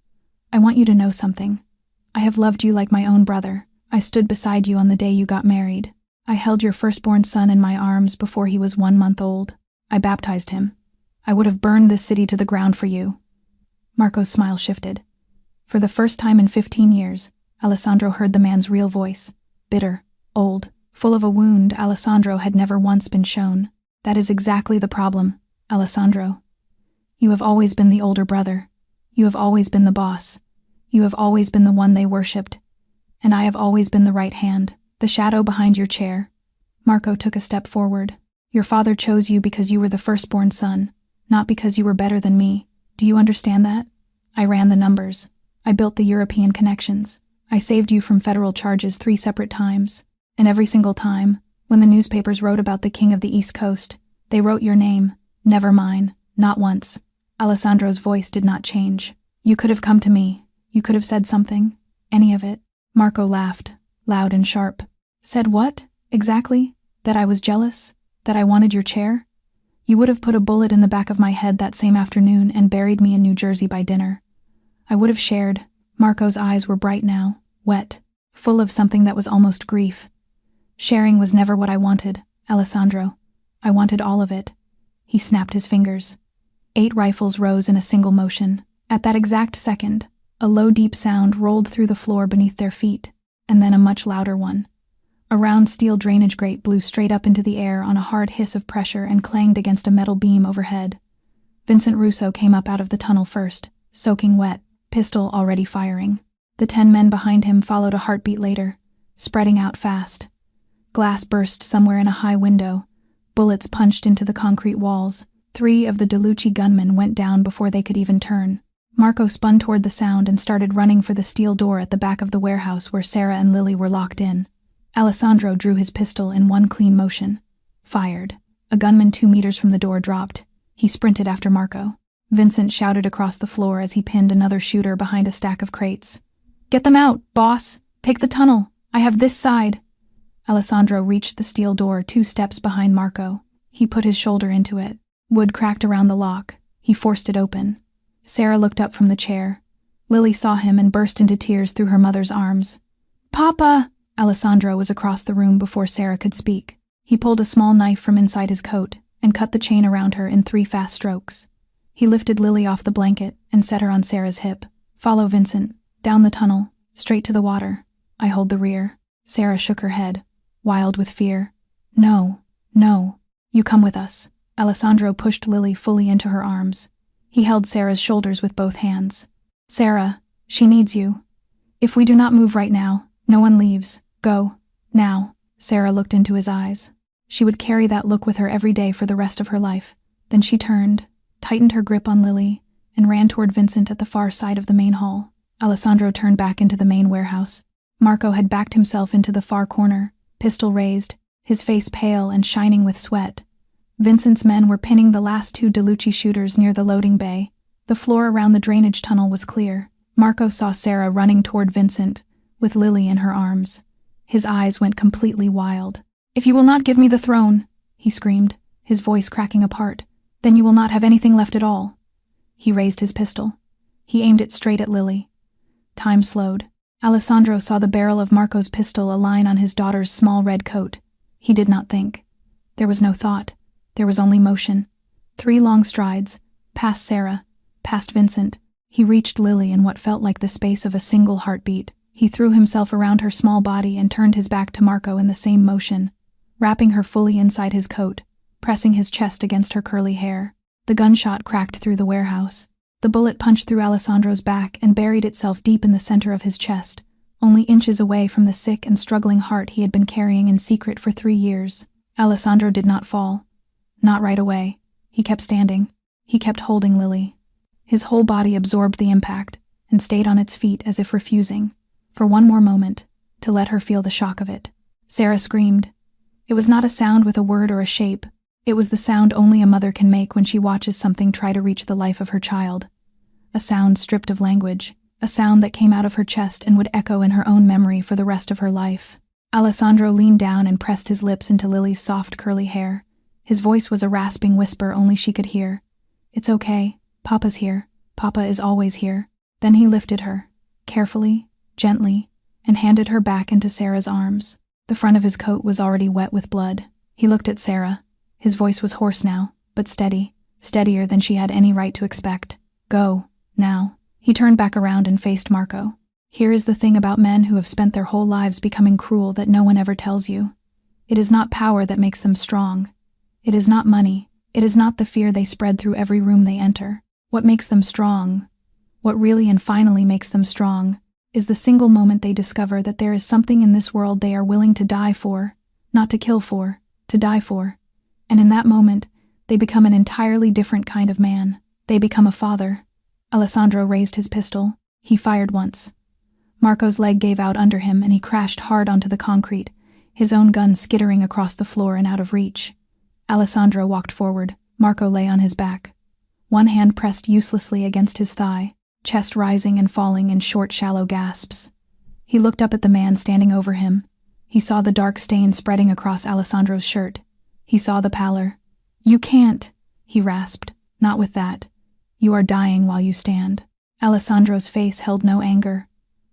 I want you to know something. I have loved you like my own brother. I stood beside you on the day you got married. I held your firstborn son in my arms before he was 1 month old. I baptized him. I would have burned this city to the ground for you." Marco's smile shifted. For the first time in 15 years, Alessandro heard the man's real voice. Bitter, old, full of a wound Alessandro had never once been shown. "That is exactly the problem, Alessandro. You have always been the older brother. You have always been the boss. You have always been the one they worshipped. And I have always been the right hand, the shadow behind your chair." Marco took a step forward. "Your father chose you because you were the firstborn son, not because you were better than me. Do you understand that? I ran the numbers. I built the European connections. I saved you from federal charges 3 separate times. And every single time, when the newspapers wrote about the king of the East Coast, they wrote your name, never mine, not once." Alessandro's voice did not change. "You could have come to me. You could have said something. Any of it." Marco laughed, loud and sharp. "Said what, exactly? That I was jealous? That I wanted your chair? You would have put a bullet in the back of my head that same afternoon and buried me in New Jersey by dinner. I would have shared." Marco's eyes were bright now, wet, full of something that was almost grief. "Sharing was never what I wanted, Alessandro. I wanted all of it." He snapped his fingers. 8 rifles rose in a single motion. At that exact second, a low, deep sound rolled through the floor beneath their feet, and then a much louder one. A round steel drainage grate blew straight up into the air on a hard hiss of pressure and clanged against a metal beam overhead. Vincent Russo came up out of the tunnel first, soaking wet, pistol already firing. The 10 men behind him followed a heartbeat later, spreading out fast. Glass burst somewhere in a high window. Bullets punched into the concrete walls. 3 of the DeLucci gunmen went down before they could even turn. Marco spun toward the sound and started running for the steel door at the back of the warehouse where Sarah and Lily were locked in. Alessandro drew his pistol in one clean motion. Fired. A gunman 2 meters from the door dropped. He sprinted after Marco. Vincent shouted across the floor as he pinned another shooter behind a stack of crates. "Get them out, boss! Take the tunnel! I have this side!" Alessandro reached the steel door 2 steps behind Marco. He put his shoulder into it. Wood cracked around the lock. He forced it open. Sarah looked up from the chair. Lily saw him and burst into tears through her mother's arms. "Papa!" Alessandro was across the room before Sarah could speak. He pulled a small knife from inside his coat and cut the chain around her in 3 fast strokes. He lifted Lily off the blanket and set her on Sarah's hip. "Follow Vincent. Down the tunnel. Straight to the water. I hold the rear." Sarah shook her head, wild with fear. "No, no. You come with us." Alessandro pushed Lily fully into her arms. He held Sarah's shoulders with both hands. "Sarah, she needs you. If we do not move right now, no one leaves. Go. Now." Sarah looked into his eyes. She would carry that look with her every day for the rest of her life. Then she turned, tightened her grip on Lily, and ran toward Vincent at the far side of the main hall. Alessandro turned back into the main warehouse. Marco had backed himself into the far corner, pistol raised, his face pale and shining with sweat. Vincent's men were pinning the last 2 DeLucci shooters near the loading bay. The floor around the drainage tunnel was clear. Marco saw Sarah running toward Vincent, with Lily in her arms. His eyes went completely wild. "If you will not give me the throne," he screamed, his voice cracking apart, "then you will not have anything left at all." He raised his pistol. He aimed it straight at Lily. Time slowed. Alessandro saw the barrel of Marco's pistol align on his daughter's small red coat. He did not think. There was no thought. There was only motion. 3 long strides, past Sarah, past Vincent. He reached Lily in what felt like the space of a single heartbeat. He threw himself around her small body and turned his back to Marco in the same motion, wrapping her fully inside his coat, pressing his chest against her curly hair. The gunshot cracked through the warehouse. The bullet punched through Alessandro's back and buried itself deep in the center of his chest, only inches away from the sick and struggling heart he had been carrying in secret for 3 years. Alessandro did not fall. Not right away. He kept standing. He kept holding Lily. His whole body absorbed the impact and stayed on its feet as if refusing, for one more moment, to let her feel the shock of it. Sarah screamed. It was not a sound with a word or a shape. It was the sound only a mother can make when she watches something try to reach the life of her child. A sound stripped of language, a sound that came out of her chest and would echo in her own memory for the rest of her life. Alessandro leaned down and pressed his lips into Lily's soft curly hair. His voice was a rasping whisper only she could hear. "It's okay. Papa's here. Papa is always here." Then he lifted her, carefully, gently, and handed her back into Sarah's arms. The front of his coat was already wet with blood. He looked at Sarah. His voice was hoarse now, but steady, steadier than she had any right to expect. "Go, now." He turned back around and faced Marco. "Here is the thing about men who have spent their whole lives becoming cruel that no one ever tells you. It is not power that makes them strong. It is not money. It is not the fear they spread through every room they enter. What makes them strong, what really and finally makes them strong, is the single moment they discover that there is something in this world they are willing to die for, not to kill for, to die for. And in that moment, they become an entirely different kind of man. They become a father." Alessandro raised his pistol. He fired once. Marco's leg gave out under him and he crashed hard onto the concrete, his own gun skittering across the floor and out of reach. Alessandro walked forward. Marco lay on his back. One hand pressed uselessly against his thigh, chest rising and falling in short, shallow gasps. He looked up at the man standing over him. He saw the dark stain spreading across Alessandro's shirt. He saw the pallor. "You can't," he rasped. "Not with that. You are dying while you stand." Alessandro's face held no anger,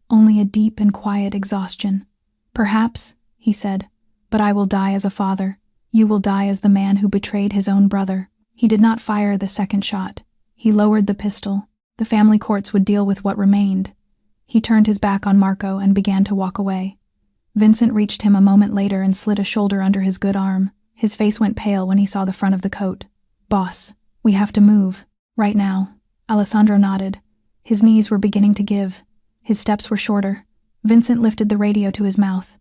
only a deep and quiet exhaustion. "Perhaps," he said, "but I will die as a father. You will die as the man who betrayed his own brother." He did not fire the second shot. He lowered the pistol. The family courts would deal with what remained. He turned his back on Marco and began to walk away. Vincent reached him a moment later and slid a shoulder under his good arm. His face went pale when he saw the front of the coat. "Boss, we have to move. Right now." Alessandro nodded. His knees were beginning to give. His steps were shorter. Vincent lifted the radio to his mouth.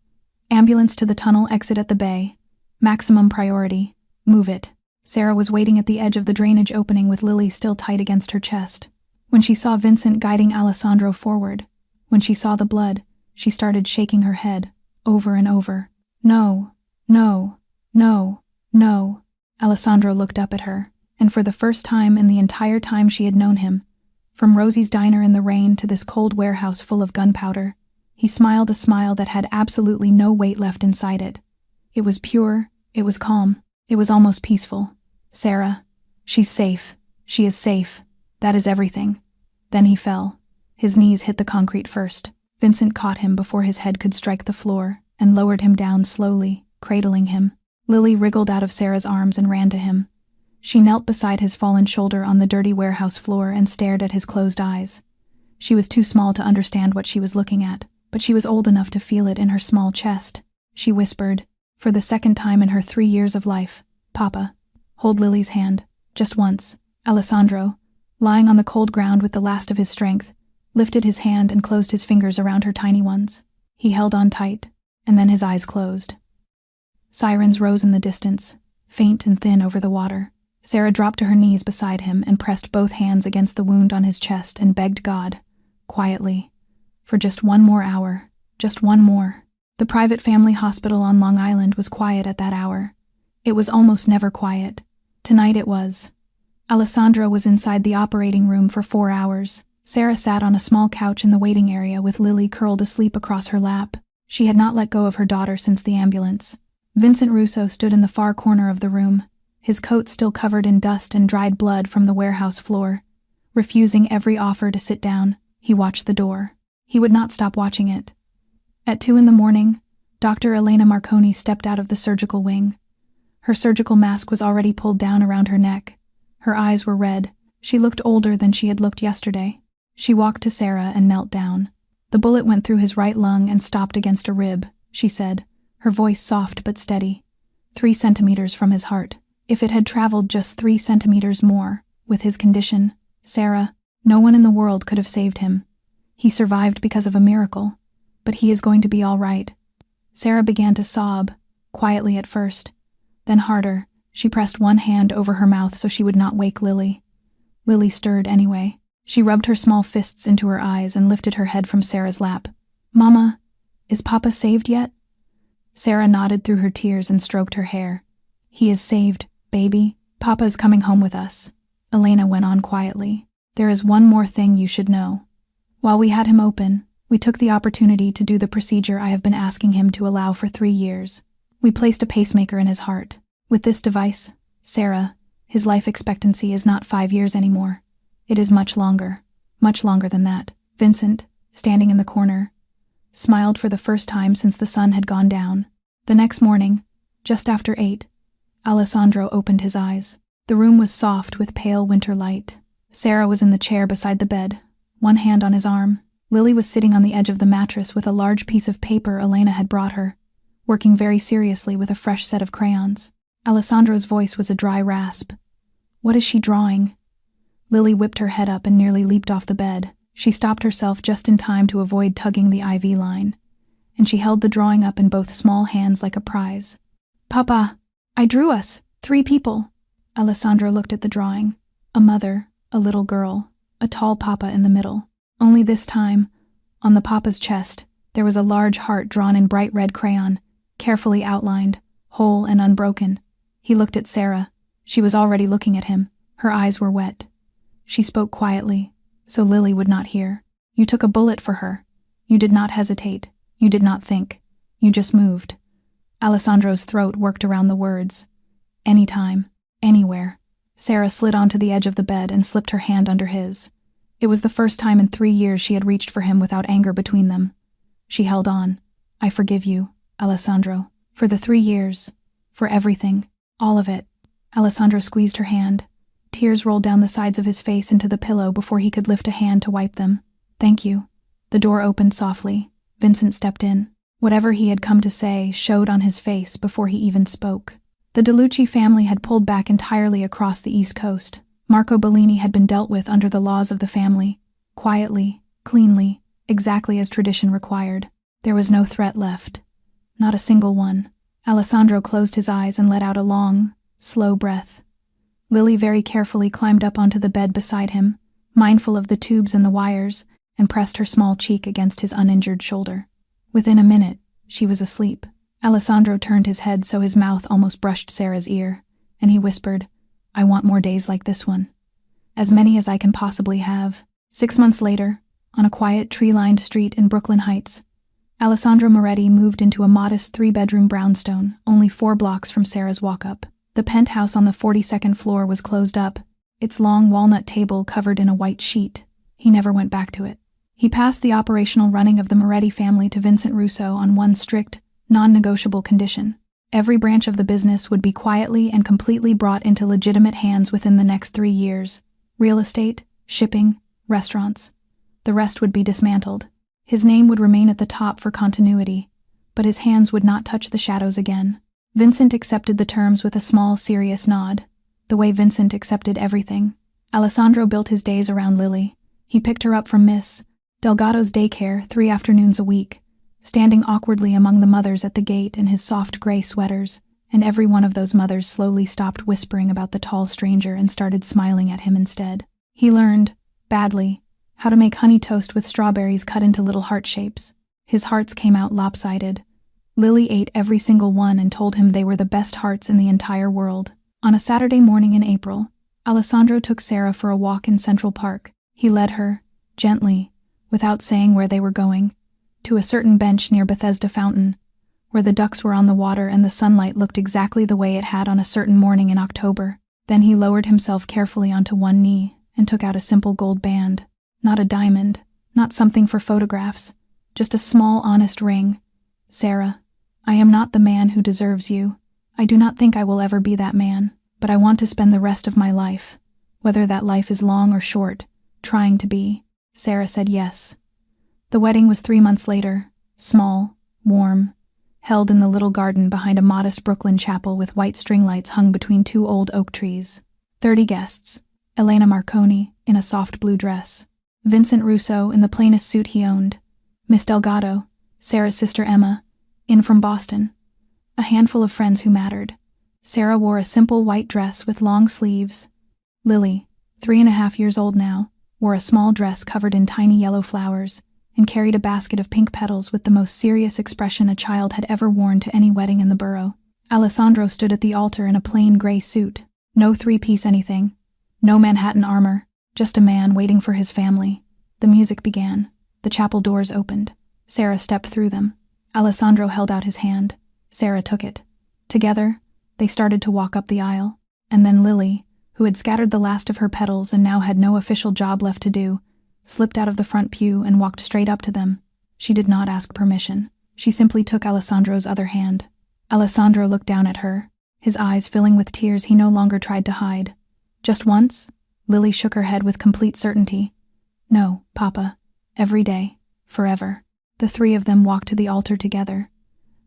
"Ambulance to the tunnel exit at the bay. Maximum priority. Move it." Sarah was waiting at the edge of the drainage opening with Lily still tight against her chest. When she saw Vincent guiding Alessandro forward, when she saw the blood, she started shaking her head, over and over. "No, no, no, no." Alessandro looked up at her, and for the first time in the entire time she had known him, from Rosie's diner in the rain to this cold warehouse full of gunpowder, He smiled a smile that had absolutely no weight left inside it. It was pure, it was calm, it was almost peaceful. Sarah, she's safe. She is safe. That is everything. Then he fell. His knees hit the concrete first. Vincent caught him before his head could strike the floor and lowered him down slowly, cradling him. Lily wriggled out of Sarah's arms and ran to him. She knelt beside his fallen shoulder on the dirty warehouse floor and stared at his closed eyes. She was too small to understand what she was looking at, but she was old enough to feel it in her small chest. She whispered, for the second time in her 3 years of life, "Papa, hold Lily's hand, just once." Alessandro, lying on the cold ground with the last of his strength, lifted his hand and closed his fingers around her tiny ones. He held on tight, and then his eyes closed. Sirens rose in the distance, faint and thin over the water. Sarah dropped to her knees beside him and pressed both hands against the wound on his chest and begged God, quietly, for just one more hour, just one more. The private family hospital on Long Island was quiet at that hour. It was almost never quiet. Tonight it was. Alessandro was inside the operating room for 4 hours. Sarah sat on a small couch in the waiting area with Lily curled asleep across her lap. She had not let go of her daughter since the ambulance. Vincent Russo stood in the far corner of the room, his coat still covered in dust and dried blood from the warehouse floor. Refusing every offer to sit down, he watched the door. He would not stop watching it. At 2 a.m, Dr. Elena Marconi stepped out of the surgical wing. Her surgical mask was already pulled down around her neck. Her eyes were red. She looked older than she had looked yesterday. She walked to Sarah and knelt down. "The bullet went through his right lung and stopped against a rib," she said, her voice soft but steady. 3 centimeters from his heart. If it had traveled just 3 centimeters more, with his condition, Sarah, no one in the world could have saved him. He survived because of a miracle, but he is going to be all right. Sarah began to sob, quietly at first. Then harder, she pressed one hand over her mouth so she would not wake Lily. Lily stirred anyway. She rubbed her small fists into her eyes and lifted her head from Sarah's lap. "Mama, is Papa saved yet?" Sarah nodded through her tears and stroked her hair. "He is saved, baby. Papa is coming home with us," Elena went on quietly. "There is one more thing you should know. While we had him open, we took the opportunity to do the procedure I have been asking him to allow for 3 years. We placed a pacemaker in his heart. With this device, Sarah, his life expectancy is not 5 years anymore. It is much longer than that." Vincent, standing in the corner, smiled for the first time since the sun had gone down. The next morning, just after 8, Alessandro opened his eyes. The room was soft with pale winter light. Sarah was in the chair beside the bed, one hand on his arm. Lily was sitting on the edge of the mattress with a large piece of paper Elena had brought her, working very seriously with a fresh set of crayons. Alessandro's voice was a dry rasp. "What is she drawing?" Lily whipped her head up and nearly leaped off the bed. She stopped herself just in time to avoid tugging the IV line, and she held the drawing up in both small hands like a prize. "Papa, I drew us, 3 people." Alessandro looked at the drawing. A mother, a little girl, a tall papa in the middle. Only this time, on the papa's chest, there was a large heart drawn in bright red crayon, carefully outlined, whole and unbroken. He looked at Sarah. She was already looking at him. Her eyes were wet. She spoke quietly, so Lily would not hear. "You took a bullet for her. You did not hesitate. You did not think. You just moved." Alessandro's throat worked around the words. "Anytime, anywhere." Sarah slid onto the edge of the bed and slipped her hand under his. It was the first time in 3 years she had reached for him without anger between them. She held on. "I forgive you, Alessandro, for the 3 years, for everything, all of it." Alessandro squeezed her hand. Tears rolled down the sides of his face into the pillow before he could lift a hand to wipe them. "Thank you." The door opened softly. Vincent stepped in. Whatever he had come to say showed on his face before he even spoke. The DeLucci family had pulled back entirely across the East Coast. Marco Bellini had been dealt with under the laws of the family, quietly, cleanly, exactly as tradition required. There was no threat left. Not a single one. Alessandro closed his eyes and let out a long, slow breath. Lily very carefully climbed up onto the bed beside him, mindful of the tubes and the wires, and pressed her small cheek against his uninjured shoulder. Within a minute, she was asleep. Alessandro turned his head so his mouth almost brushed Sarah's ear, and he whispered, "I want more days like this one. As many as I can possibly have." 6 months later, on a quiet tree-lined street in Brooklyn Heights, Alessandro Moretti moved into a modest 3-bedroom brownstone, only 4 blocks from Sarah's walk-up. The penthouse on the 42nd floor was closed up, its long walnut table covered in a white sheet. He never went back to it. He passed the operational running of the Moretti family to Vincent Russo on one strict, non-negotiable condition. Every branch of the business would be quietly and completely brought into legitimate hands within the next 3 years. Real estate, shipping, restaurants. The rest would be dismantled. His name would remain at the top for continuity, but his hands would not touch the shadows again. Vincent accepted the terms with a small, serious nod, the way Vincent accepted everything. Alessandro built his days around Lily. He picked her up from Miss Delgado's daycare 3 afternoons a week, standing awkwardly among the mothers at the gate in his soft gray sweaters, and every one of those mothers slowly stopped whispering about the tall stranger and started smiling at him instead. He learned, badly, how to make honey toast with strawberries cut into little heart shapes. His hearts came out lopsided. Lily ate every single one and told him they were the best hearts in the entire world. On a Saturday morning in April, Alessandro took Sarah for a walk in Central Park. He led her, gently, without saying where they were going, to a certain bench near Bethesda Fountain, where the ducks were on the water and the sunlight looked exactly the way it had on a certain morning in October. Then he lowered himself carefully onto one knee and took out a simple gold band. Not a diamond, not something for photographs, just a small, honest ring. Sarah, I am not the man who deserves you. I do not think I will ever be that man, but I want to spend the rest of my life, whether that life is long or short, trying to be. Sarah said yes. The wedding was 3 months later, small, warm, held in the little garden behind a modest Brooklyn chapel with white string lights hung between 2 old oak trees. 30 guests. Elena Marconi, in a soft blue dress. Vincent Russo, in the plainest suit he owned. Miss Delgado, Sarah's sister Emma, in from Boston. A handful of friends who mattered. Sarah wore a simple white dress with long sleeves. Lily, 3.5 years old now, wore a small dress covered in tiny yellow flowers, and carried a basket of pink petals with the most serious expression a child had ever worn to any wedding in the borough. Alessandro stood at the altar in a plain gray suit. No 3-piece anything. No Manhattan armor. Just a man waiting for his family. The music began. The chapel doors opened. Sarah stepped through them. Alessandro held out his hand. Sarah took it. Together, they started to walk up the aisle. And then Lily, who had scattered the last of her petals and now had no official job left to do, slipped out of the front pew and walked straight up to them. She did not ask permission. She simply took Alessandro's other hand. Alessandro looked down at her, his eyes filling with tears he no longer tried to hide. Just once? Lily shook her head with complete certainty. No, Papa. Every day. Forever. The 3 of them walked to the altar together.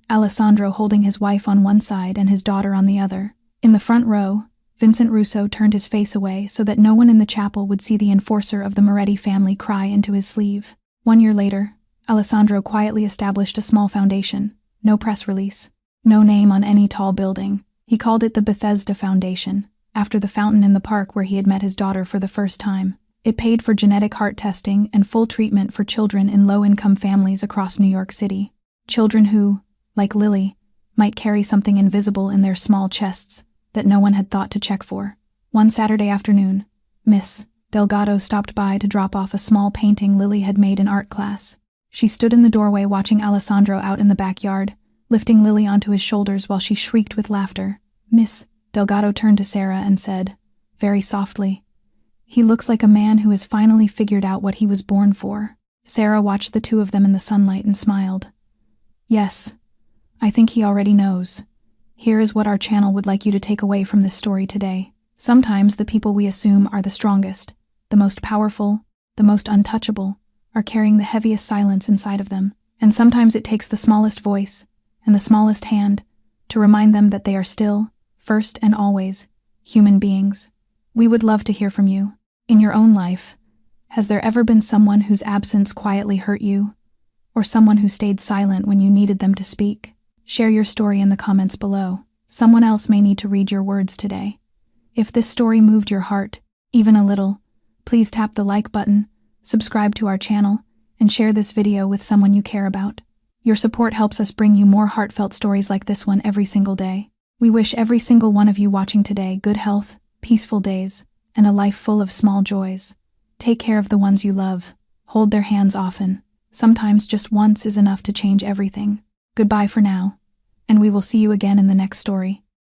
Alessandro holding his wife on one side and his daughter on the other. In the front row, Vincent Russo turned his face away so that no one in the chapel would see the enforcer of the Moretti family cry into his sleeve. 1 year later, Alessandro quietly established a small foundation. No press release. No name on any tall building. He called it the Bethesda Foundation, after the fountain in the park where he had met his daughter for the first time. It paid for genetic heart testing and full treatment for children in low-income families across New York City. Children who, like Lily, might carry something invisible in their small chests that no one had thought to check for. One Saturday afternoon, Miss Delgado stopped by to drop off a small painting Lily had made in art class. She stood in the doorway watching Alessandro out in the backyard, lifting Lily onto his shoulders while she shrieked with laughter. Miss Delgado turned to Sarah and said, very softly, "He looks like a man who has finally figured out what he was born for." Sarah watched the 2 of them in the sunlight and smiled. "Yes, I think he already knows. Here is what our channel would like you to take away from this story today. Sometimes the people we assume are the strongest, the most powerful, the most untouchable, are carrying the heaviest silence inside of them. And sometimes it takes the smallest voice and the smallest hand to remind them that they are still, first and always, human beings. We would love to hear from you. In your own life, has there ever been someone whose absence quietly hurt you? Or someone who stayed silent when you needed them to speak? Share your story in the comments below. Someone else may need to read your words today. If this story moved your heart, even a little, please tap the like button, subscribe to our channel, and share this video with someone you care about. Your support helps us bring you more heartfelt stories like this one every single day. We wish every single one of you watching today good health, peaceful days, and a life full of small joys. Take care of the ones you love, hold their hands often, Sometimes just once is enough to change everything. Goodbye for now, and we will see you again in the next story.